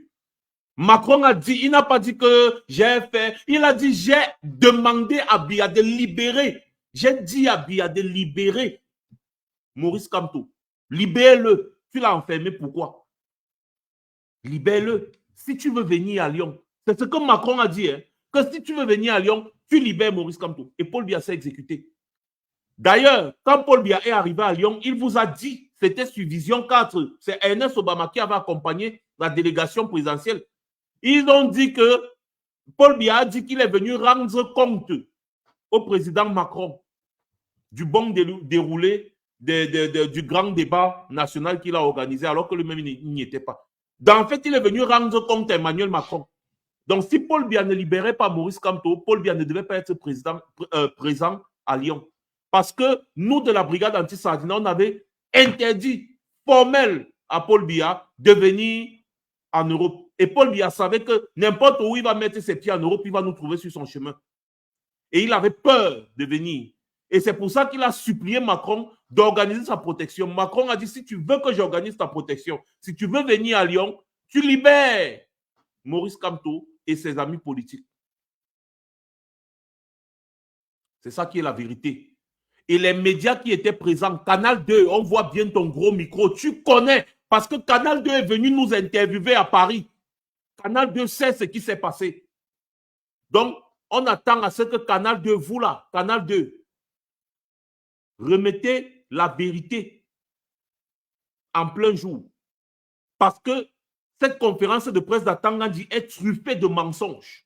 Macron a dit, il n'a pas dit que j'ai fait, il a dit j'ai demandé à Biya de libérer. J'ai dit à Biya de libérer Maurice Kamto. Libère-le. Tu l'as enfermé, pourquoi? Libère-le. Si tu veux venir à Lyon, c'est ce que Macron a dit, hein, que si tu veux venir à Lyon, tu libères Maurice Kamto. Et Paul Biya s'est exécuté. D'ailleurs, quand Paul Biya est arrivé à Lyon, il vous a dit, c'était sur Vision 4, c'est Ernest Obama qui avait accompagné la délégation présidentielle. Ils ont dit que Paul Biya a dit qu'il est venu rendre compte au président Macron du bon déroulé du grand débat national qu'il a organisé alors que lui-même n'y était pas. En fait, il est venu rendre compte à Emmanuel Macron. Donc, si Paul Biya ne libérait pas Maurice Kamto, Paul Biya ne devait pas être présent à Lyon. Parce que nous, de la brigade anti-Sardina, on avait interdit formel à Paul Biya de venir en Europe. Et Paul Biya savait que n'importe où il va mettre ses pieds en Europe, il va nous trouver sur son chemin. Et il avait peur de venir. Et c'est pour ça qu'il a supplié Macron d'organiser sa protection. Macron a dit, si tu veux que j'organise ta protection, si tu veux venir à Lyon, tu libères Maurice Kamto et ses amis politiques. C'est ça qui est la vérité. Et les médias qui étaient présents, Canal 2, on voit bien ton gros micro, tu connais, parce que Canal 2 est venu nous interviewer à Paris. Canal 2 sait ce qui s'est passé. Donc, on attend à ce que Canal 2, vous là, Canal 2, remettez la vérité en plein jour. Parce que cette conférence de presse d'Atangandi est truffée de mensonges.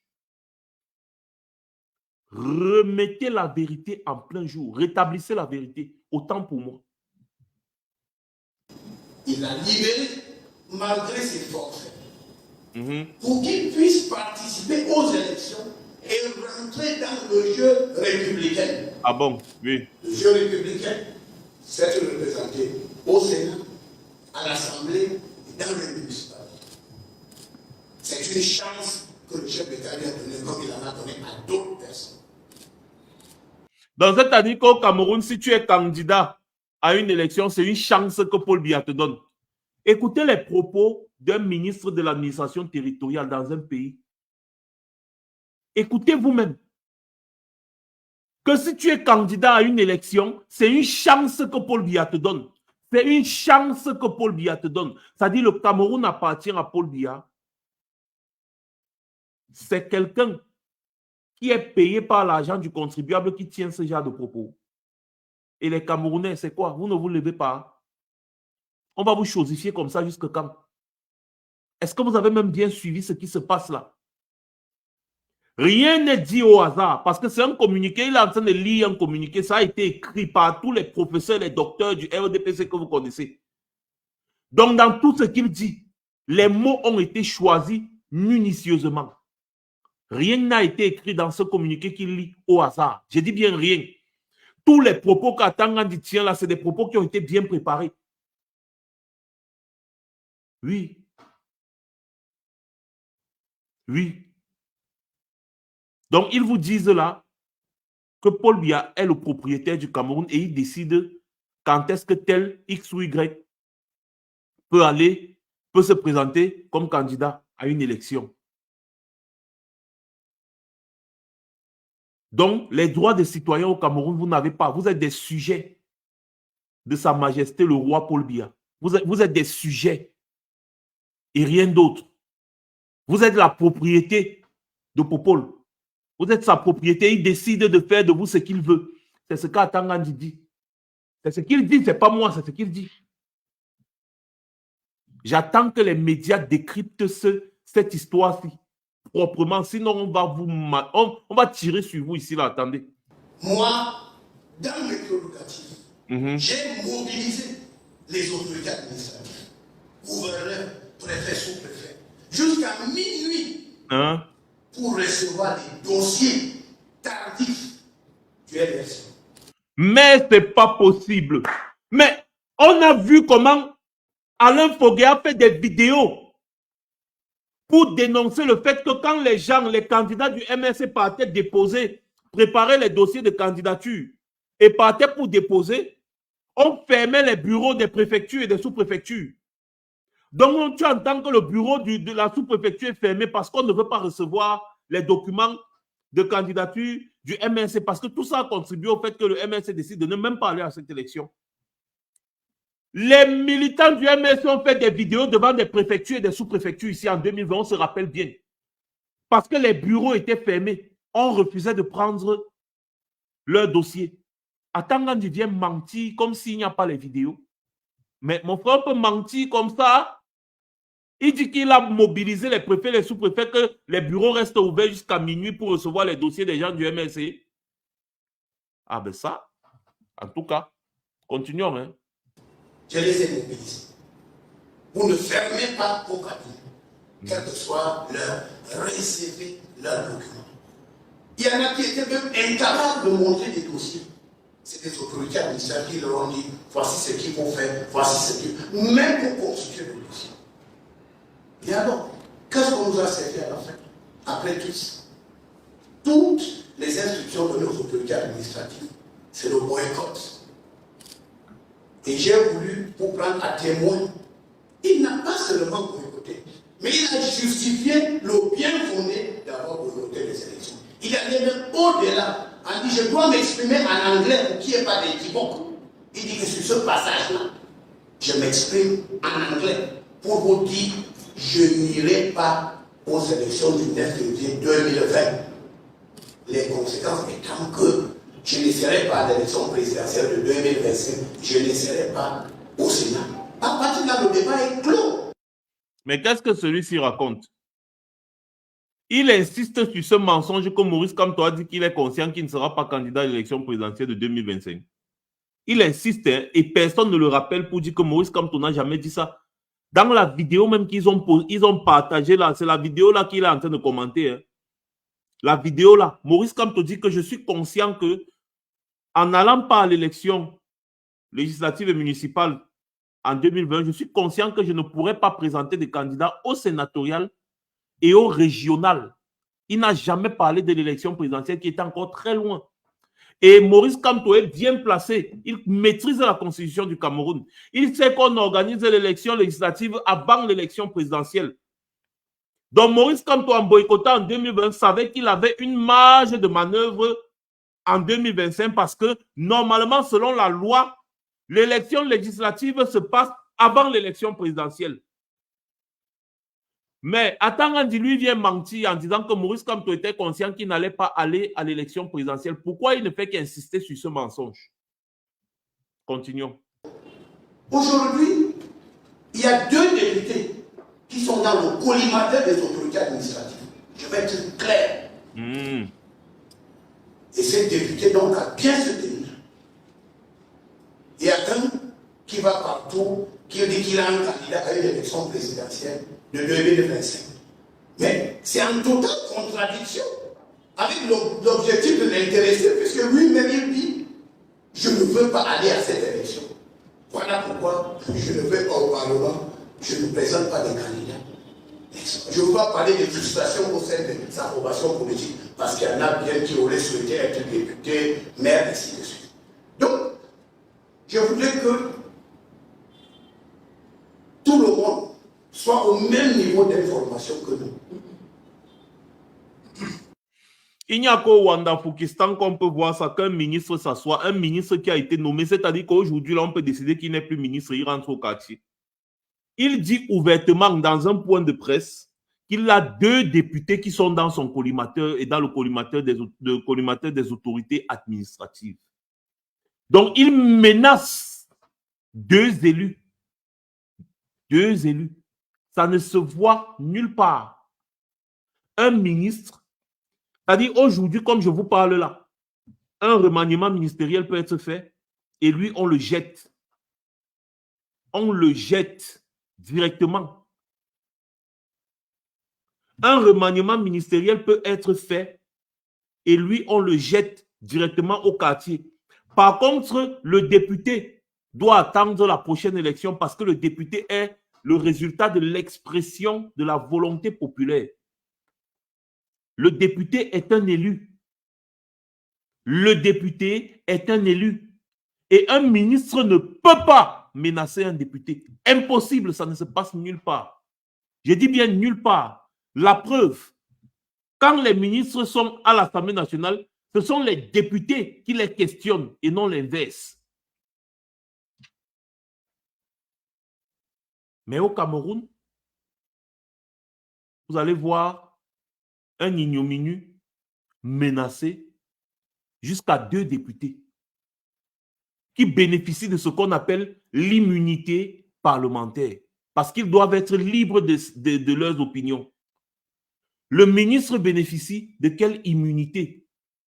Remettez la vérité en plein jour. Rétablissez la vérité. Autant pour moi. Il a libéré malgré ses forfaits. Pour qu'il puisse participer aux élections et rentrer dans le jeu républicain. Ah bon? Oui. Le jeu républicain, c'est de représenter au Sénat, à l'Assemblée et dans le municipal. C'est une chance que le chef d'État lui a donnée comme il en a donné à d'autres personnes. Dans cette année qu'au Cameroun, si tu es candidat à une élection, c'est une chance que Paul Biya te donne. Écoutez les propos d'un ministre de l'administration territoriale dans un pays. Écoutez vous-même. Que si tu es candidat à une élection, c'est une chance que Paul Biya te donne. C'est une chance que Paul Biya te donne. C'est-à-dire le Cameroun appartient à Paul Biya. C'est quelqu'un qui est payé par l'argent du contribuable qui tient ce genre de propos. Et les Camerounais, c'est quoi? Vous ne vous levez pas. On va vous chosifier comme ça jusqu'à quand? Est-ce que vous avez même bien suivi ce qui se passe là? Rien n'est dit au hasard, parce que c'est un communiqué, il est en train de lire un communiqué, ça a été écrit par tous les professeurs, les docteurs du RDPC que vous connaissez. Donc dans tout ce qu'il dit, les mots ont été choisis minutieusement. Rien n'a été écrit dans ce communiqué qu'il lit au hasard. Je dis bien rien. Tous les propos qu'Atangandi tient là, c'est des propos qui ont été bien préparés. Oui. Oui. Donc, ils vous disent là que Paul Biya est le propriétaire du Cameroun et il décide quand est-ce que tel X ou Y peut se présenter comme candidat à une élection. Donc, les droits des citoyens au Cameroun, vous n'avez pas. Vous êtes des sujets de Sa Majesté le roi Paul Biya. Vous êtes des sujets et rien d'autre. Vous êtes la propriété de Popol. Vous êtes sa propriété. Il décide de faire de vous ce qu'il veut. C'est ce qu'Atangandi dit. C'est ce qu'il dit, c'est pas moi, c'est ce qu'il dit. J'attends que les médias décryptent cette histoire-ci proprement, sinon on va tirer sur vous ici, là, attendez. Moi, dans mes prérogatives, j'ai mobilisé les autorités administratives, gouverneurs, préfets, sous-préfets, jusqu'à minuit pour recevoir des dossiers tardifs du LRC. Mais ce n'est pas possible. Mais on a vu comment Alain Fogué a fait des vidéos pour dénoncer le fait que quand les gens, les candidats du MRC partaient déposer, préparer les dossiers de candidature et partaient pour déposer, on fermait les bureaux des préfectures et des sous-préfectures. Donc, tu entends que le bureau de la sous-préfecture est fermé parce qu'on ne veut pas recevoir les documents de candidature du MRC parce que tout ça a contribué au fait que le MRC décide de ne même pas aller à cette élection. Les militants du MRC ont fait des vidéos devant des préfectures et des sous-préfectures ici en 2020, on se rappelle bien. Parce que les bureaux étaient fermés. On refusait de prendre leur dossier. Atangandi vient mentir comme s'il n'y a pas les vidéos. Mais mon frère peut mentir comme ça. Il dit qu'il a mobilisé les préfets, les sous-préfets, que les bureaux restent ouverts jusqu'à minuit pour recevoir les dossiers des gens du MRC. Ah ben ça, en tout cas, continuons. Hein. Je les ai mobilisés. Vous ne fermez pas vos cabinets, quel que soit leur réservé, leurs documents. Il y en a qui étaient même incapables de montrer des dossiers. C'est des autorités administratives qui leur ont dit voici ce qu'il faut faire, voici ce qu'il même pour constituer le dossier. Et alors, qu'est-ce qu'on nous a servi à la fin? Après tout ça, toutes les instructions de nos autorités administratives, c'est le boycott. Et j'ai voulu vous prendre à témoin. Il n'a pas seulement boycotté, mais il a justifié le bien fondé d'avoir boycotté les élections. Il allait même au-delà on dit je dois m'exprimer en anglais pour qu'il n'y ait pas d'équivoque. Il dit que sur ce passage-là, je m'exprime en anglais pour vous dire je n'irai pas aux élections du 9 février 2020. Les conséquences étant que je ne serai pas à l'élection présidentielle de 2025, je ne serai pas au Sénat. À partir de là, le débat est clos. Mais qu'est-ce que celui-ci raconte? Il insiste sur ce mensonge que Maurice Kamto a dit qu'il est conscient qu'il ne sera pas candidat à l'élection présidentielle de 2025. Il insiste hein, et personne ne le rappelle pour dire que Maurice Kamto n'a jamais dit ça. Dans la vidéo même qu'ils ont partagée là, c'est la vidéo là qu'il est en train de commenter. Hein. La vidéo là, Maurice Kamto dit que je suis conscient que en n'allant pas à l'élection législative et municipale en 2020, je suis conscient que je ne pourrais pas présenter des candidats au sénatorial et au régional. Il n'a jamais parlé de l'élection présidentielle qui est encore très loin. Et Maurice Kamto est bien placé. Il maîtrise la constitution du Cameroun. Il sait qu'on organise l'élection législative avant l'élection présidentielle. Donc Maurice Kamto, en boycottant en 2020, savait qu'il avait une marge de manœuvre en 2025 parce que normalement, selon la loi, l'élection législative se passe avant l'élection présidentielle. Mais Atangandi, lui, vient mentir en disant que Maurice Kamto était conscient qu'il n'allait pas aller à l'élection présidentielle. Pourquoi il ne fait qu'insister sur ce mensonge? Continuons. Aujourd'hui, il y a 2 députés qui sont dans le collimateur des autorités administratives. Je vais être clair. Et ces députés, donc, a bien se tenir. Il y a un qui va partout, qui dit qu'il a un candidat à une élection présidentielle de 2025. Mais c'est en totale contradiction avec l'objectif de l'intéresser, puisque lui-même il dit je ne veux pas aller à cette élection. Voilà pourquoi je ne vais pas au Parlement, je ne présente pas de candidat. Je ne veux pas parler de frustration au sein de sa formation politique, parce qu'il y en a bien qui auraient souhaité être député, maire, ainsi de suite. Donc, je voudrais que tout le monde soit au même niveau d'information que nous. Il n'y a qu'au Rwanda, Fukistan qu'on peut voir ça, qu'un ministre s'assoit, un ministre qui a été nommé, c'est-à-dire qu'aujourd'hui, là, on peut décider qu'il n'est plus ministre, il rentre au quartier. Il dit ouvertement dans un point de presse qu'il a 2 députés qui sont dans son collimateur et dans le collimateur des autorités administratives. Donc, il menace 2 élus. 2 élus. Ça ne se voit nulle part. Un ministre, c'est-à-dire aujourd'hui, comme je vous parle là, un remaniement ministériel peut être fait et lui, on le jette. On le jette directement. Un remaniement ministériel peut être fait et lui, on le jette directement au quartier. Par contre, le député doit attendre la prochaine élection parce que le député est le résultat de l'expression de la volonté populaire. Le député est un élu. Le député est un élu. Et un ministre ne peut pas menacer un député. Impossible, ça ne se passe nulle part. Je dis bien nulle part. La preuve, quand les ministres sont à l'Assemblée nationale, ce sont les députés qui les questionnent et non l'inverse. Mais au Cameroun, vous allez voir un ignominieux menacé jusqu'à 2 députés qui bénéficient de ce qu'on appelle l'immunité parlementaire parce qu'ils doivent être libres de leurs opinions. Le ministre bénéficie de quelle immunité?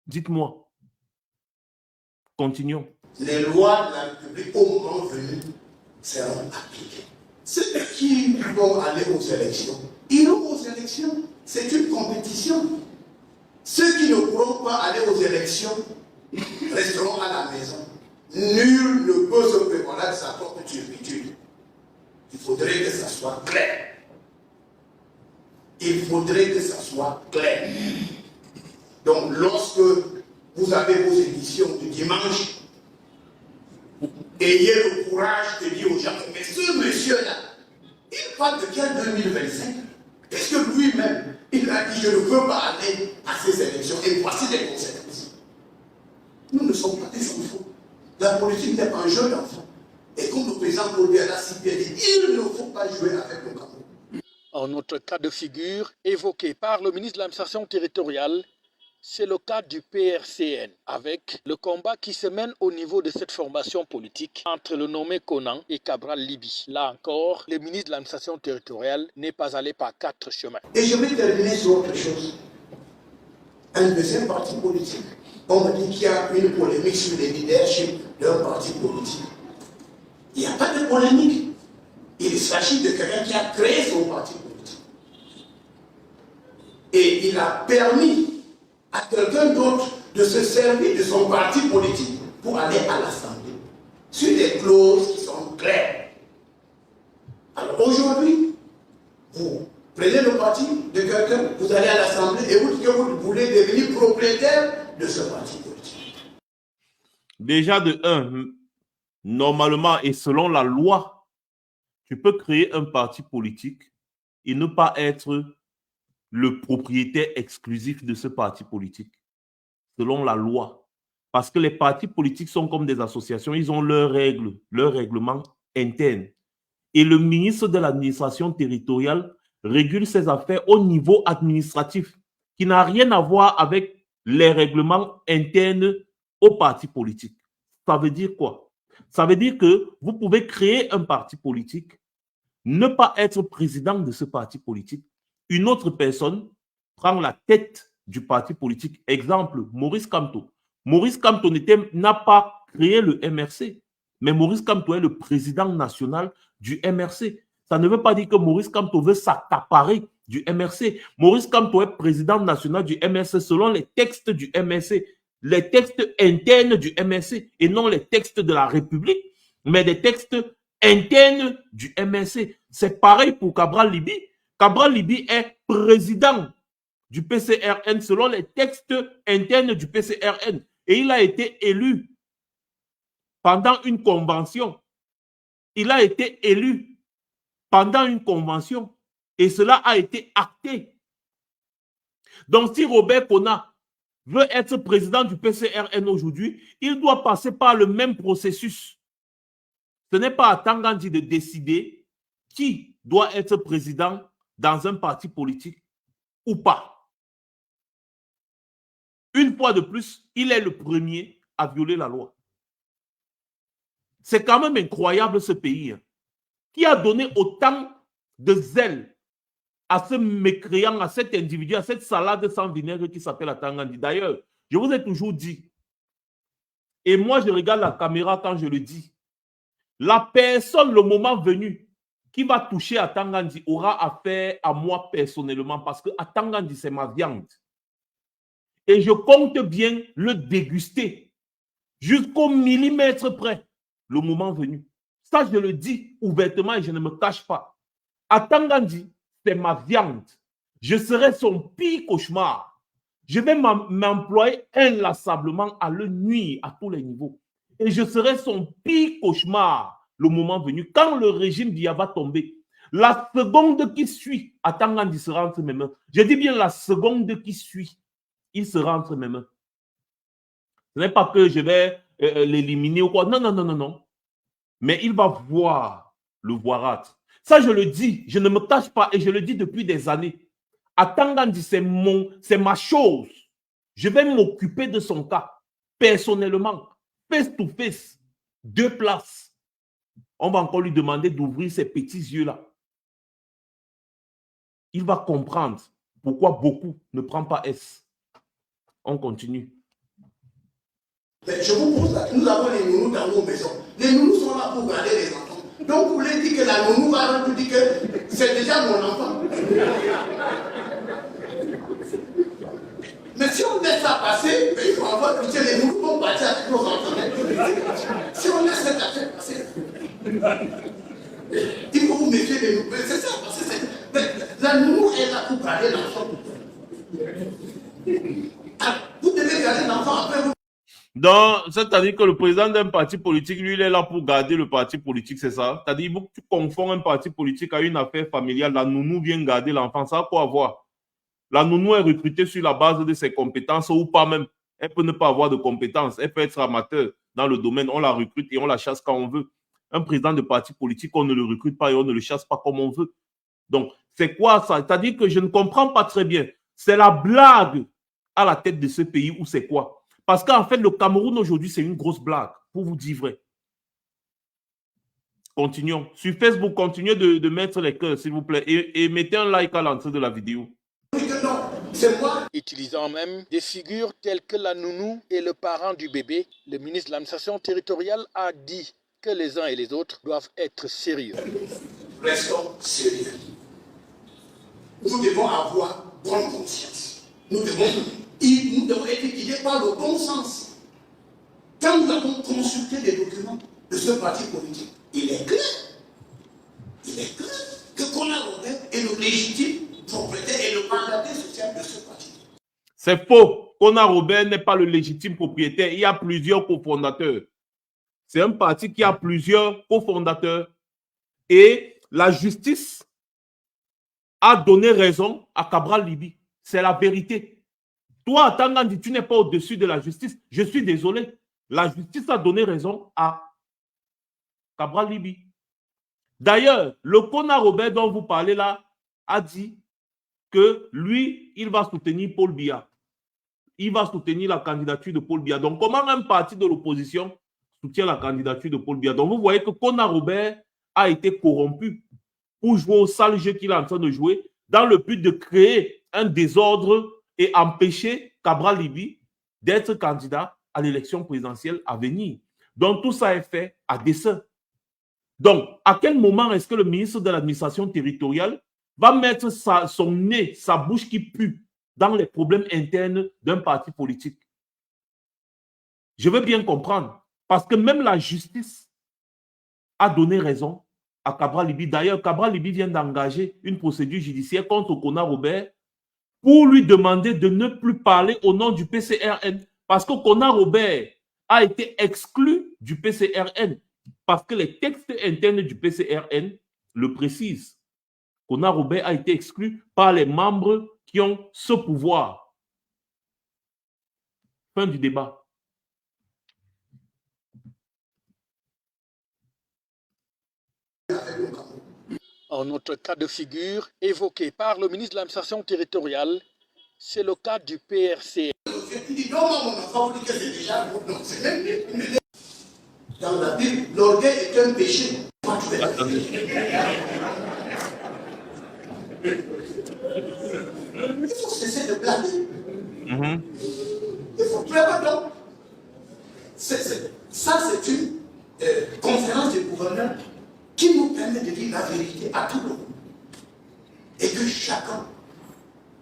Dites-moi. Continuons. Les lois de la République, au moment venu, seront appliquées. Ceux qui vont aller aux élections, iront aux élections. C'est une compétition. Ceux qui ne pourront pas aller aux élections resteront à la maison. Nul ne peut se prévaloir de sa propre turpitude. Il faudrait que ça soit clair. Il faudrait que ça soit clair. Donc, lorsque vous avez vos émissions de dimanche, ayez le courage de dire aux gens, mais ce monsieur-là, il parle de quel 2025? Est-ce que lui-même, il a dit, je ne veux pas aller à ces élections, et voici les conséquences. Nous ne sommes pas des enfants. La politique n'est pas un jeu d'enfant. Et comme le président Paul Biya l'a si bien dit, il ne faut pas jouer avec le Cameroun. Un autre cas de figure évoqué par le ministre de l'administration territoriale, c'est le cas du PRCN, avec le combat qui se mène au niveau de cette formation politique entre le nommé Konan et Cabral Libi. Là encore, le ministre de l'administration territoriale n'est pas allé par 4 chemins. Et je vais terminer sur autre chose. Un deuxième parti politique. On me dit qu'il y a une polémique sur les leaderships d'un parti politique. Il n'y a pas de polémique. Il s'agit de quelqu'un qui a créé son parti politique. Et il a permis à quelqu'un d'autre de se servir de son parti politique pour aller à l'Assemblée, sur des clauses qui sont claires. Alors aujourd'hui, vous prenez le parti de quelqu'un, vous allez à l'Assemblée et vous dites que vous voulez devenir propriétaire de ce parti politique. Déjà de 1, normalement et selon la loi, tu peux créer un parti politique et ne pas être le propriétaire exclusif de ce parti politique, selon la loi. Parce que les partis politiques sont comme des associations, ils ont leurs règles, leurs règlements internes. Et le ministre de l'administration territoriale régule ses affaires au niveau administratif, qui n'a rien à voir avec les règlements internes aux partis politiques. Ça veut dire quoi? Ça veut dire que vous pouvez créer un parti politique, ne pas être président de ce parti politique. Une autre personne prend la tête du parti politique. Exemple, Maurice Kamto. Maurice Kamto n'a pas créé le MRC, mais Maurice Kamto est le président national du MRC. Ça ne veut pas dire que Maurice Kamto veut s'accaparer du MRC. Maurice Kamto est président national du MRC selon les textes du MRC, les textes internes du MRC et non les textes de la République, mais des textes internes du MRC. C'est pareil pour Cabral Libi. Cabral Libi est président du PCRN selon les textes internes du PCRN. Et il a été élu pendant une convention. Il a été élu pendant une convention. Et cela a été acté. Donc si Robert Kona veut être président du PCRN aujourd'hui, il doit passer par le même processus. Ce n'est pas à Tangandji de décider qui doit être président dans un parti politique ou pas. Une fois de plus, il est le premier à violer la loi. C'est quand même incroyable ce pays qui a donné autant de zèle à ce mécréant, à cet individu, à cette salade sans vinaigre qui s'appelle Tangandji. D'ailleurs, je vous ai toujours dit, et moi je regarde la caméra quand je le dis, la personne, le moment venu, qui va toucher à Tangandji aura affaire à moi personnellement parce que Tangandji, c'est ma viande. Et je compte bien le déguster jusqu'au millimètre près, le moment venu. Ça, je le dis ouvertement et je ne me cache pas. Tangandji, c'est ma viande. Je serai son pire cauchemar. Je vais m'employer inlassablement à le nuire à tous les niveaux. Et je serai son pire cauchemar le moment venu. Quand le régime Biya va tomber, la seconde qui suit, Tangandji sera entre mes mains. Je dis bien la seconde qui suit, il sera entre mes mains. Ce n'est pas que je vais l'éliminer ou quoi. Non, non, non, non, non. Mais il va voir le voirâtre. Ça, je le dis, je ne me cache pas et je le dis depuis des années. Tangandji, c'est ma chose. Je vais m'occuper de son cas, personnellement, face to face, 2 places. On va encore lui demander d'ouvrir ses petits yeux-là. Il va comprendre pourquoi beaucoup ne prennent pas S. On continue. Mais je vous pose là, nous avons les nounous dans nos maisons. Les nounous sont là pour garder les enfants. Donc vous voulez dire que la nounou va nous dire que c'est déjà mon enfant. Mais si on laisse ça passer, il faut avoir pitié, les nounous vont partir avec nos enfants. Si on laisse cette affaire passer, il faut vous méfier des nounous. C'est ça, parce que la nounou est là pour garder l'enfant. Vous devez garder l'enfant après vous. Donc, c'est-à-dire que le président d'un parti politique, lui, il est là pour garder le parti politique, c'est ça? C'est-à-dire que tu confonds un parti politique à une affaire familiale, la nounou vient garder l'enfant, ça a quoi à voir? La nounou est recrutée sur la base de ses compétences ou pas même. Elle peut ne pas avoir de compétences. Elle peut être amateur dans le domaine. On la recrute et on la chasse quand on veut. Un président de parti politique, on ne le recrute pas et on ne le chasse pas comme on veut. Donc, c'est quoi ça? C'est-à-dire que je ne comprends pas très bien. C'est la blague à la tête de ce pays ou c'est quoi? Parce qu'en fait, le Cameroun aujourd'hui, c'est une grosse blague, pour vous dire vrai. Continuons. Sur Facebook, continuez de mettre les cœurs, s'il vous plaît, et mettez un like à l'entrée de la vidéo. C'est moi. Utilisant même des figures telles que la nounou et le parent du bébé, le ministre de l'administration territoriale a dit que les uns et les autres doivent être sérieux. Restons sérieux. Nous devons avoir bonne conscience. Nous devons être guidés par le bon sens. Quand nous avons consulté les documents de ce parti politique, il est clair que Kona Robert est le légitime propriétaire et le mandataire social de ce parti. C'est faux. Kona Robert n'est pas le légitime propriétaire. Il y a plusieurs cofondateurs. C'est un parti qui a plusieurs cofondateurs. Et la justice a donné raison à Cabral Liby. C'est la vérité. Toi, Tangandi, tu n'es pas au-dessus de la justice. Je suis désolé. La justice a donné raison à Cabral Liby. D'ailleurs, le Kona Robert dont vous parlez là a dit que lui, il va soutenir Paul Biya. Il va soutenir la candidature de Paul Biya. Donc, comment un parti de l'opposition soutient la candidature de Paul Biya? Donc, vous voyez que Kona Robert a été corrompu pour jouer au sale jeu qu'il est en train de jouer dans le but de créer un désordre et empêcher Cabral Liby d'être candidat à l'élection présidentielle à venir. Donc, tout ça est fait à dessein. Donc, à quel moment est-ce que le ministre de l'administration territoriale va mettre son nez, sa bouche qui pue dans les problèmes internes d'un parti politique? Je veux bien comprendre. Parce que même la justice a donné raison à Cabral Liby. D'ailleurs, Cabral Liby vient d'engager une procédure judiciaire contre Kona Robert pour lui demander de ne plus parler au nom du PCRN. Parce que Kona Robert a été exclu du PCRN. Parce que les textes internes du PCRN le précisent. Kona Robert a été exclu par les membres qui ont ce pouvoir. Fin du débat. Un autre cas de figure évoqué par le ministre de l'administration territoriale, c'est le cas du PRC. Dans la Bible, l'orgueil est un péché. Il faut cesser de blaguer. Il faut prévoir donc. Ça, c'est une conférence des gouverneurs qui nous permet de dire la vérité à tout le monde. Et que chacun.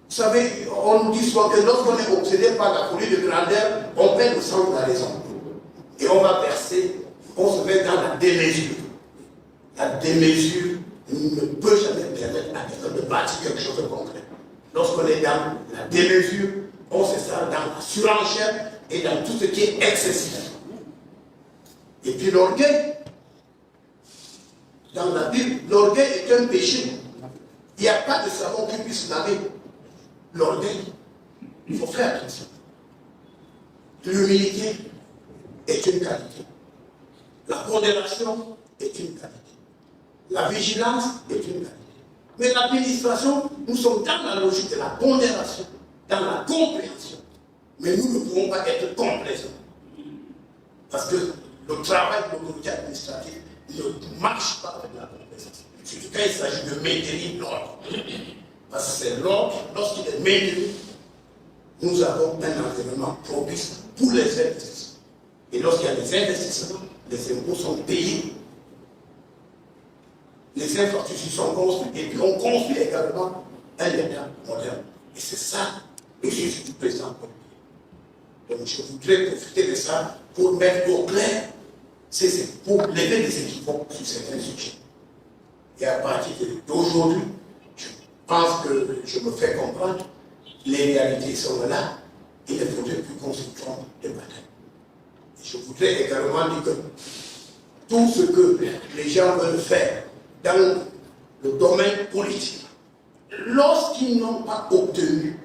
Vous savez, on nous dit souvent que lorsqu'on est obsédé par la folie de grandeur, on perd le sens de la raison. Et on va verser, on se met dans la démesure. La démesure ne peut jamais permettre à quelqu'un de bâtir quelque chose de concret. Lorsqu'on est dans la démesure, on se sent dans la surenchère et dans tout ce qui est excessif. Et puis l'orgueil, dans la Bible, l'orgueil est un péché. Il n'y a pas de savon qui puisse laver l'orgueil. Il faut faire attention. L'humilité est une qualité. La pondération est une qualité. La vigilance est une qualité. Mais l'administration, nous sommes dans la logique de la pondération, dans la compréhension. Mais nous ne pouvons pas être complaisants. Parce que le travail de l'autorité administrative ne marche pas avec la complaisance. Surtout quand il s'agit de maintenir l'ordre. Parce que c'est l'ordre, lorsqu'il est maintenu, nous avons un environnement propice pour les investissements. Et lorsqu'il y a des investissements, les impôts sont payés. Les infrastructures sont construites et puis on construit également un État moderne. Et c'est ça le sujet du président. Donc je voudrais profiter de ça pour mettre au clair, pour lever des équivoques sur certains sujets. Et à partir d'aujourd'hui, je pense que je me fais comprendre, les réalités sont là, il ne faudrait plus qu'on se trompe de bataille. Et je voudrais également dire que tout ce que les gens veulent faire dans le domaine politique, lorsqu'ils n'ont pas obtenu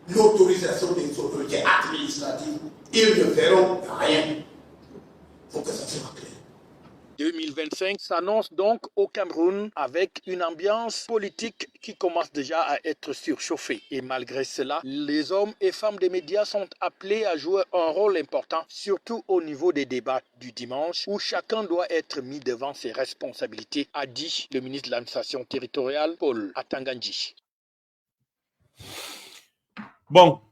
l'autorisation des autorités administratives, ils ne verront rien. Il faut que ça soit clair. 2025 s'annonce donc au Cameroun avec une ambiance politique qui commence déjà à être surchauffée. Et malgré cela, les hommes et femmes des médias sont appelés à jouer un rôle important, surtout au niveau des débats du dimanche, où chacun doit être mis devant ses responsabilités, a dit le ministre de l'administration territoriale, Paul Atangandji. Bon,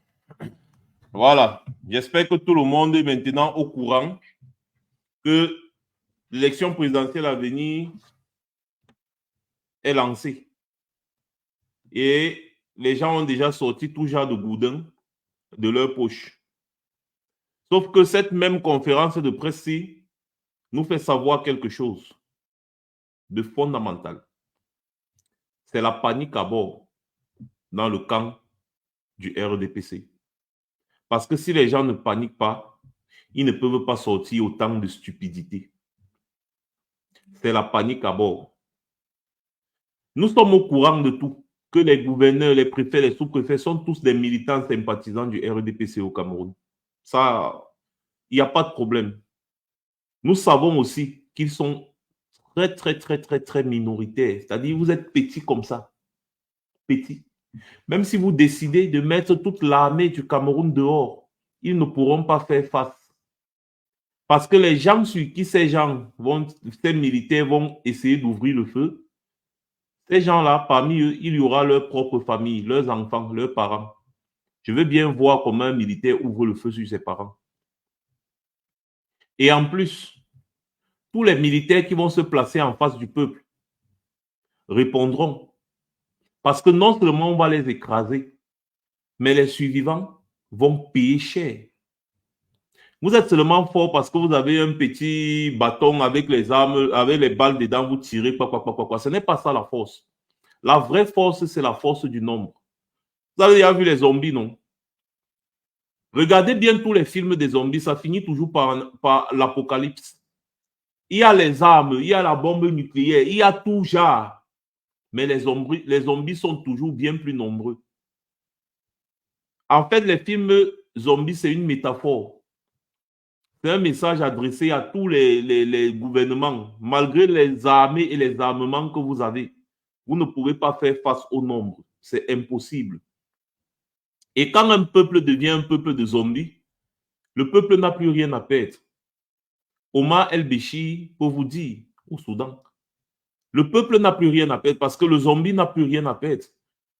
voilà. J'espère que tout le monde est maintenant au courant que l'élection présidentielle à venir est lancée. Et les gens ont déjà sorti tout genre de boudin de leur poche. Sauf que cette même conférence de presse-ci nous fait savoir quelque chose de fondamental. C'est la panique à bord dans le camp du RDPC. Parce que si les gens ne paniquent pas, ils ne peuvent pas sortir autant de stupidité. C'est la panique à bord. Nous sommes au courant de tout, que les gouverneurs, les préfets, les sous-préfets sont tous des militants sympathisants du RDPC au Cameroun. Ça, il n'y a pas de problème. Nous savons aussi qu'ils sont très minoritaires. C'est-à-dire, vous êtes petits comme ça. Petits. Même si vous décidez de mettre toute l'armée du Cameroun dehors, ils ne pourront pas faire face. Parce que les gens sur qui ces militaires vont essayer d'ouvrir le feu, ces gens-là, parmi eux, il y aura leur propre famille, leurs enfants, leurs parents. Je veux bien voir comment un militaire ouvre le feu sur ses parents. Et en plus, tous les militaires qui vont se placer en face du peuple répondront. Parce que non seulement on va les écraser, mais les survivants vont payer cher. Vous êtes seulement fort parce que vous avez un petit bâton avec les armes, avec les balles dedans, vous tirez, quoi. Ce n'est pas ça la force. La vraie force, c'est la force du nombre. Vous avez déjà vu les zombies, non? Regardez bien tous les films des zombies, ça finit toujours par l'apocalypse. Il y a les armes, il y a la bombe nucléaire, il y a tout genre. Mais les zombies sont toujours bien plus nombreux. En fait, les films zombies, c'est une métaphore. C'est un message adressé à tous les gouvernements. Malgré les armées et les armements que vous avez, vous ne pouvez pas faire face au nombre. C'est impossible. Et quand un peuple devient un peuple de zombies, le peuple n'a plus rien à perdre. Omar El-Béchir peut vous dire, au Soudan, le peuple n'a plus rien à perdre parce que le zombie n'a plus rien à perdre.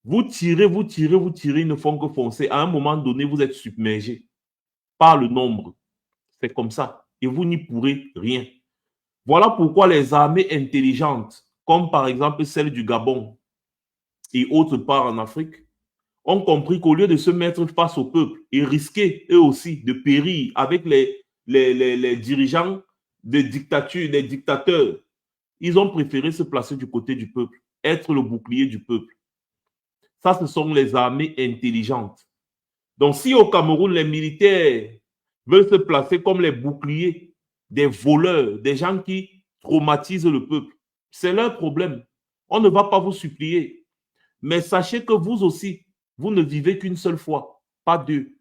Vous tirez, ils ne font que foncer. À un moment donné, vous êtes submergé par le nombre. C'est comme ça. Et vous n'y pourrez rien. Voilà pourquoi les armées intelligentes, comme par exemple celle du Gabon et autres parts en Afrique, ont compris qu'au lieu de se mettre face au peuple et risquer eux aussi de périr avec les dirigeants des dictatures, des dictateurs, ils ont préféré se placer du côté du peuple, être le bouclier du peuple. Ça, ce sont les armées intelligentes. Donc, si au Cameroun, les militaires veulent se placer comme les boucliers des voleurs, des gens qui traumatisent le peuple, c'est leur problème. On ne va pas vous supplier. Mais sachez que vous aussi, vous ne vivez qu'une seule fois, pas deux.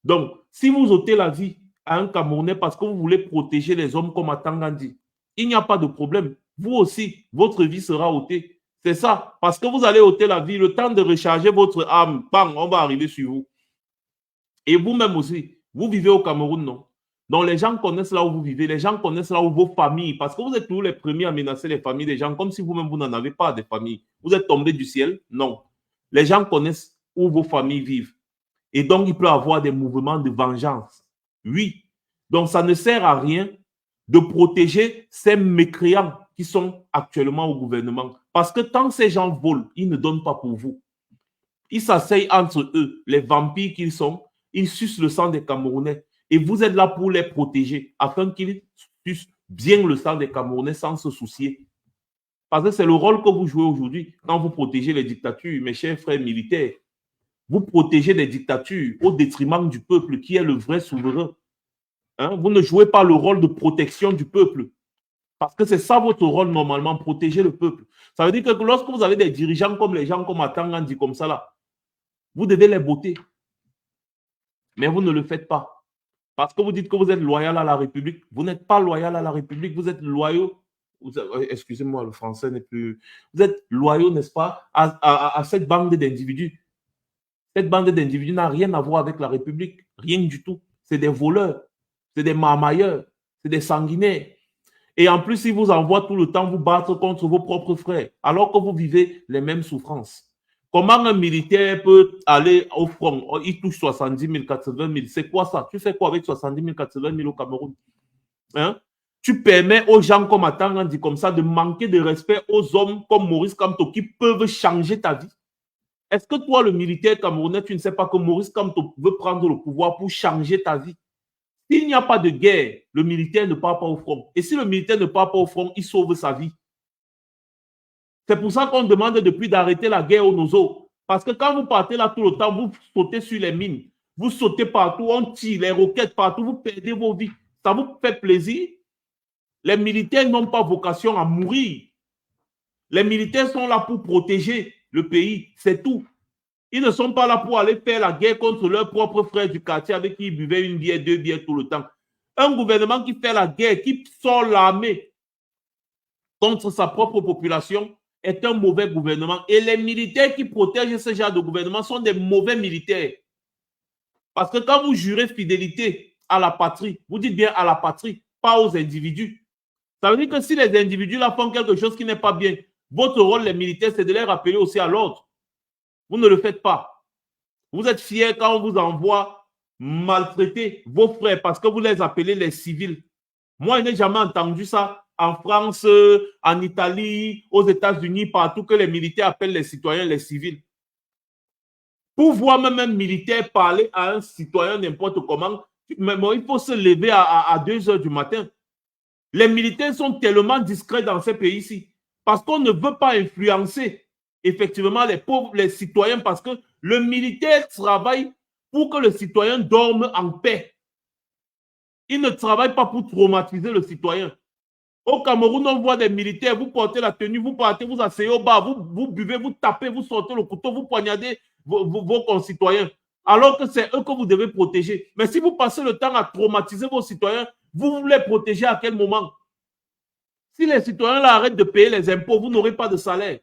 Donc, si vous ôtez la vie à un Camerounais parce que vous voulez protéger les hommes comme Atangandji, il n'y a pas de problème. Vous aussi, votre vie sera ôtée. C'est ça. Parce que vous allez ôter la vie, le temps de recharger votre âme, bang, on va arriver sur vous. Et vous-même aussi, vous vivez au Cameroun, non? Donc, les gens connaissent là où vous vivez, les gens connaissent là où vos familles, parce que vous êtes toujours les premiers à menacer les familles des gens, comme si vous-même, vous n'en avez pas de famille. Vous êtes tombé du ciel? Non. Les gens connaissent où vos familles vivent. Et donc, il peut y avoir des mouvements de vengeance. Oui. Donc, ça ne sert à rien de protéger ces mécréants qui sont actuellement au gouvernement. Parce que tant ces gens volent, ils ne donnent pas pour vous. Ils s'asseyent entre eux, les vampires qu'ils sont, ils sucent le sang des Camerounais. Et vous êtes là pour les protéger, afin qu'ils sucent bien le sang des Camerounais sans se soucier. Parce que c'est le rôle que vous jouez aujourd'hui quand vous protégez les dictatures, mes chers frères militaires. Vous protégez les dictatures au détriment du peuple qui est le vrai souverain. Hein? Vous ne jouez pas le rôle de protection du peuple. Parce que c'est ça votre rôle normalement, protéger le peuple. Ça veut dire que lorsque vous avez des dirigeants comme les gens comme Atangandji, comme ça là, Vous devez les botter. Mais vous ne le faites pas. Parce que vous dites que vous êtes loyal à la République. Vous n'êtes pas loyal à la République. Vous êtes loyaux. Excusez-moi, le français n'est plus... Vous êtes loyaux, n'est-ce pas, à cette bande d'individus. Cette bande d'individus n'a rien à voir avec la République. Rien du tout. C'est des voleurs. C'est des marmailleurs. C'est des sanguinaires. Et en plus, ils vous envoient tout le temps vous battre contre vos propres frères, alors que vous vivez les mêmes souffrances. Comment un militaire peut aller au front? Il touche 70 000, 80 000. C'est quoi ça? Tu fais quoi avec 70 000, 80 000 au Cameroun? Hein? Tu permets aux gens comme Atang dit comme ça de manquer de respect aux hommes comme Maurice Kamto qui peuvent changer ta vie. Est-ce que toi, le militaire camerounais, tu ne sais pas que Maurice Kamto veut prendre le pouvoir pour changer ta vie? S'il n'y a pas de guerre, le militaire ne part pas au front. Et si le militaire ne part pas au front, il sauve sa vie. C'est pour ça qu'on demande depuis d'arrêter la guerre au Nozo. Parce que quand vous partez là tout le temps, vous sautez sur les mines, vous sautez partout, on tire les roquettes partout, vous perdez vos vies. Ça vous fait plaisir? Les militaires n'ont pas vocation à mourir. Les militaires sont là pour protéger le pays, c'est tout. Ils ne sont pas là pour aller faire la guerre contre leurs propres frères du quartier avec qui ils buvaient une bière, deux bières tout le temps. Un gouvernement qui fait la guerre, qui sort l'armée contre sa propre population est un mauvais gouvernement. Et les militaires qui protègent ce genre de gouvernement sont des mauvais militaires. Parce que quand vous jurez fidélité à la patrie, vous dites bien à la patrie, pas aux individus. Ça veut dire que si les individus là font quelque chose qui n'est pas bien, votre rôle, les militaires, c'est de les rappeler aussi à l'ordre. Vous ne le faites pas. Vous êtes fiers quand on vous envoie maltraiter vos frères parce que vous les appelez les civils. Moi, je n'ai jamais entendu ça en France, en Italie, aux États-Unis, partout que les militaires appellent les citoyens les civils. Pour voir même un militaire parler à un citoyen n'importe comment, il faut se lever à 2 heures du matin. Les militaires sont tellement discrets dans ces pays-ci parce qu'on ne veut pas influencer effectivement les pauvres, les citoyens, parce que le militaire travaille pour que le citoyen dorme en paix. Il ne travaille pas pour traumatiser le citoyen. Au Cameroun, on voit des militaires, vous portez la tenue, vous partez, vous asseyez au bar, vous buvez, vous tapez, vous sortez le couteau, vous poignardez vos concitoyens, alors que c'est eux que vous devez protéger. Mais si vous passez le temps à traumatiser vos citoyens, vous les protégez à quel moment? Si les citoyens là, arrêtent de payer les impôts, vous n'aurez pas de salaire.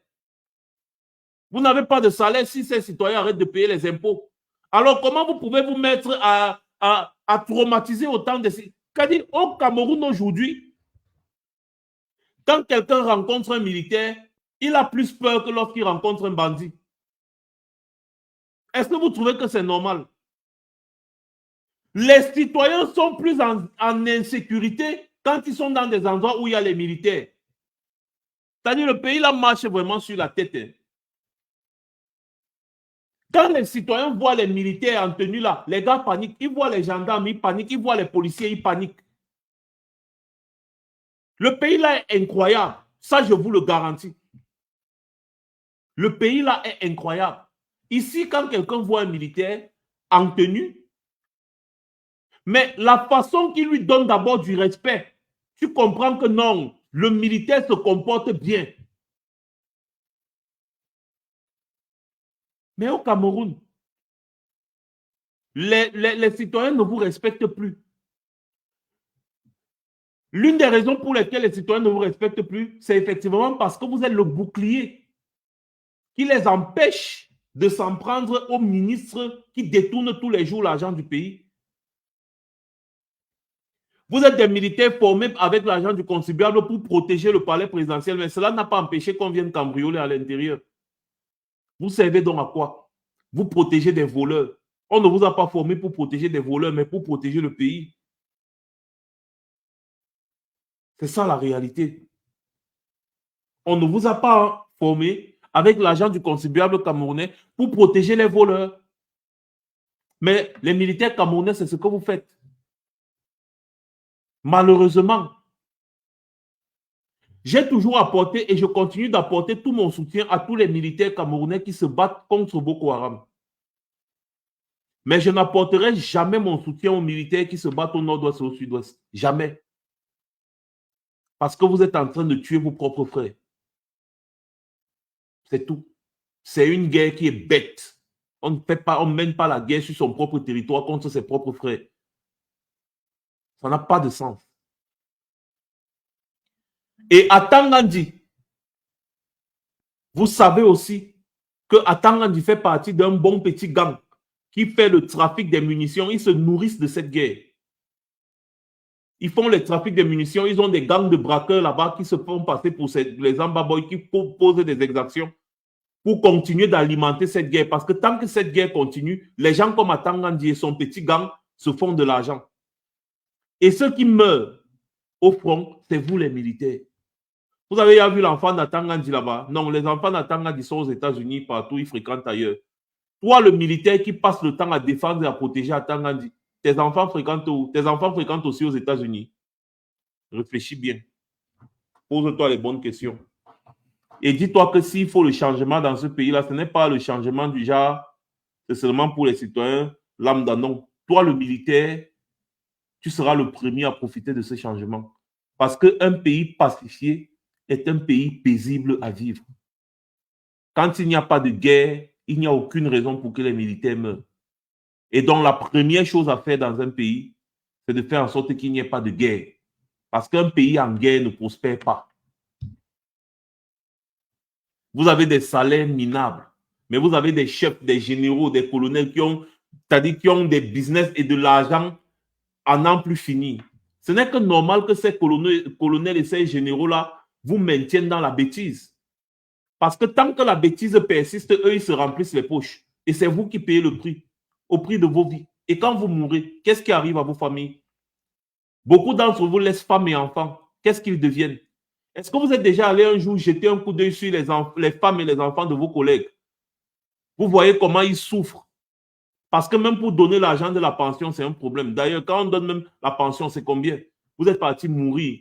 Vous n'avez pas de salaire si ces citoyens arrêtent de payer les impôts. Alors, comment vous pouvez vous mettre à traumatiser autant de... C'est-à-dire, au Cameroun aujourd'hui, quand quelqu'un rencontre un militaire, il a plus peur que lorsqu'il rencontre un bandit. Est-ce que vous trouvez que c'est normal? Les citoyens sont plus en insécurité quand ils sont dans des endroits où il y a les militaires. C'est-à-dire, le pays là marche vraiment sur la tête. Hein. Quand les citoyens voient les militaires en tenue là, les gars paniquent. Ils voient les gendarmes, ils paniquent. Ils voient les policiers, ils paniquent. Le pays là est incroyable. Ça, je vous le garantis. Le pays là est incroyable. Ici, quand quelqu'un voit un militaire en tenue, mais la façon qu'il lui donne d'abord du respect, tu comprends que non, le militaire se comporte bien. Mais au Cameroun, les citoyens ne vous respectent plus. L'une des raisons pour lesquelles les citoyens ne vous respectent plus, c'est effectivement parce que vous êtes le bouclier qui les empêche de s'en prendre aux ministres qui détournent tous les jours l'argent du pays. Vous êtes des militaires formés avec l'argent du contribuable pour protéger le palais présidentiel, mais cela n'a pas empêché qu'on vienne cambrioler à l'intérieur. Vous servez donc à quoi? Vous protégez des voleurs. On ne vous a pas formé pour protéger des voleurs, mais pour protéger le pays. C'est ça la réalité. On ne vous a pas formé avec l'argent du contribuable camerounais pour protéger les voleurs. Mais les militaires camerounais, c'est ce que vous faites. Malheureusement, j'ai toujours apporté et je continue d'apporter tout mon soutien à tous les militaires camerounais qui se battent contre Boko Haram. Mais je n'apporterai jamais mon soutien aux militaires qui se battent au nord-ouest et au sud-ouest. Jamais. Parce que vous êtes en train de tuer vos propres frères. C'est tout. C'est une guerre qui est bête. On ne mène pas la guerre sur son propre territoire contre ses propres frères. Ça n'a pas de sens. Et à Tangandi, vous savez aussi que Tangandi fait partie d'un bon petit gang qui fait le trafic des munitions. Ils se nourrissent de cette guerre. Ils font le trafic des munitions. Ils ont des gangs de braqueurs là-bas qui se font passer pour les Ambaboy qui posent des exactions pour continuer d'alimenter cette guerre. Parce que tant que cette guerre continue, les gens comme Tangandi et son petit gang se font de l'argent. Et ceux qui meurent au front, c'est vous les militaires. Vous avez déjà vu l'enfant d'Atangandi là-bas? Non, les enfants d'Atangandi sont aux États-Unis, partout, ils fréquentent ailleurs. Toi, le militaire qui passe le temps à défendre et à protéger Atangandi, tes enfants fréquentent où? Tes enfants fréquentent aussi aux États-Unis. Réfléchis bien. Pose-toi les bonnes questions. Et dis-toi que s'il faut le changement dans ce pays-là, ce n'est pas le changement du genre, c'est seulement pour les citoyens lambda. Non. Toi, le militaire, tu seras le premier à profiter de ce changement. Parce qu'un pays pacifié est un pays paisible à vivre. Quand il n'y a pas de guerre, il n'y a aucune raison pour que les militaires meurent. Et donc, la première chose à faire dans un pays, c'est de faire en sorte qu'il n'y ait pas de guerre. Parce qu'un pays en guerre ne prospère pas. Vous avez des salaires minables, mais vous avez des chefs, des généraux, des colonels qui ont, c'est-à-dire qui ont des business et de l'argent à n'en plus finir. Ce n'est que normal que ces colonels et ces généraux-là vous maintiennent dans la bêtise. Parce que tant que la bêtise persiste, eux, ils se remplissent les poches. Et c'est vous qui payez le prix, au prix de vos vies. Et quand vous mourrez, qu'est-ce qui arrive à vos familles? Beaucoup d'entre vous laissent femmes et enfants. Qu'est-ce qu'ils deviennent? Est-ce que vous êtes déjà allé un jour jeter un coup d'œil sur les femmes et les enfants de vos collègues? Vous voyez comment ils souffrent. Parce que même pour donner l'argent de la pension, c'est un problème. D'ailleurs, quand on donne même la pension, c'est combien? Vous êtes parti mourir,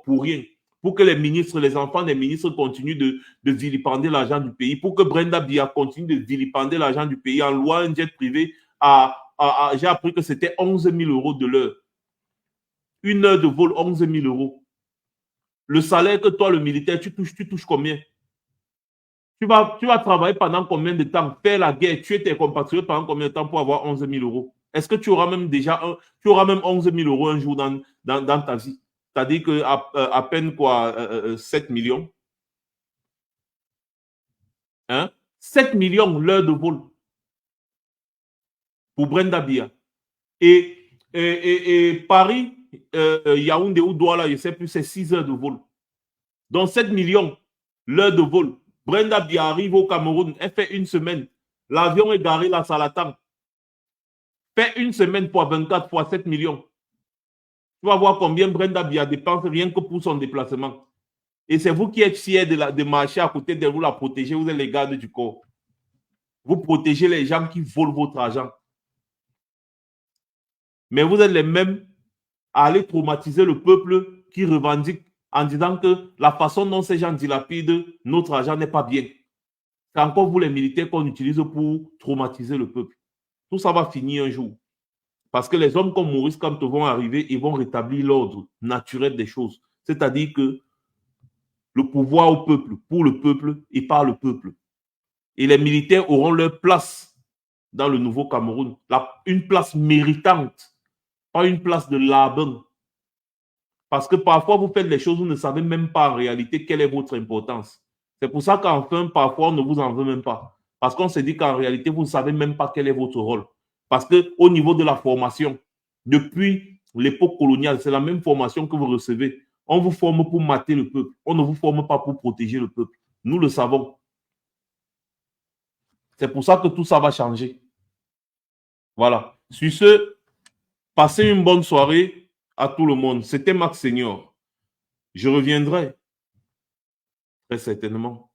pour rien. Pour que les ministres, les enfants des ministres continuent de vilipender l'argent du pays. Pour que Brenda Biya continue de vilipender l'argent du pays en louant un jet privé. J'ai appris que c'était 11 000 € de l'heure. Une heure de vol, 11 000 €. Le salaire que toi, le militaire, tu touches combien? Tu vas travailler pendant combien de temps? Faire la guerre, tuer tes compatriotes pendant combien de temps pour avoir 11 000 €? Est-ce que tu auras même tu auras même 11 000 € un jour dans ta vie? C'est-à-dire qu'à peine quoi, 7 millions? Hein? 7 millions l'heure de vol pour Brenda Biya. Et Paris, Yaoundé ou Douala, je ne sais plus, c'est 6 heures de vol. Donc 7 millions l'heure de vol. Brenda Biya arrive au Cameroun, elle fait une semaine. L'avion est garé là, ça l'attend. Fait une semaine pour 24 fois 7 millions. Tu vas voir combien Brenda Biya dépense rien que pour son déplacement. Et c'est vous qui êtes fiers de marcher à côté de vous, la protéger. Vous êtes les gardes du corps. Vous protégez les gens qui volent votre argent. Mais vous êtes les mêmes à aller traumatiser le peuple qui revendique en disant que la façon dont ces gens dilapident notre argent n'est pas bien. C'est encore vous les militaires qu'on utilise pour traumatiser le peuple. Tout ça va finir un jour. Parce que les hommes comme Maurice Kamto vont arriver et vont rétablir l'ordre naturel des choses. C'est-à-dire que le pouvoir au peuple, pour le peuple et par le peuple. Et les militaires auront leur place dans le nouveau Cameroun. Une place méritante, pas une place de labeur. Parce que parfois, vous faites les choses, vous ne savez même pas en réalité quelle est votre importance. C'est pour ça qu'enfin, parfois, on ne vous en veut même pas. Parce qu'on se dit qu'en réalité, vous ne savez même pas quel est votre rôle. Parce qu'au niveau de la formation, depuis l'époque coloniale, c'est la même formation que vous recevez. On vous forme pour mater le peuple. On ne vous forme pas pour protéger le peuple. Nous le savons. C'est pour ça que tout ça va changer. Voilà. Sur ce, passez une bonne soirée à tout le monde. C'était Max Senior. Je reviendrai très certainement.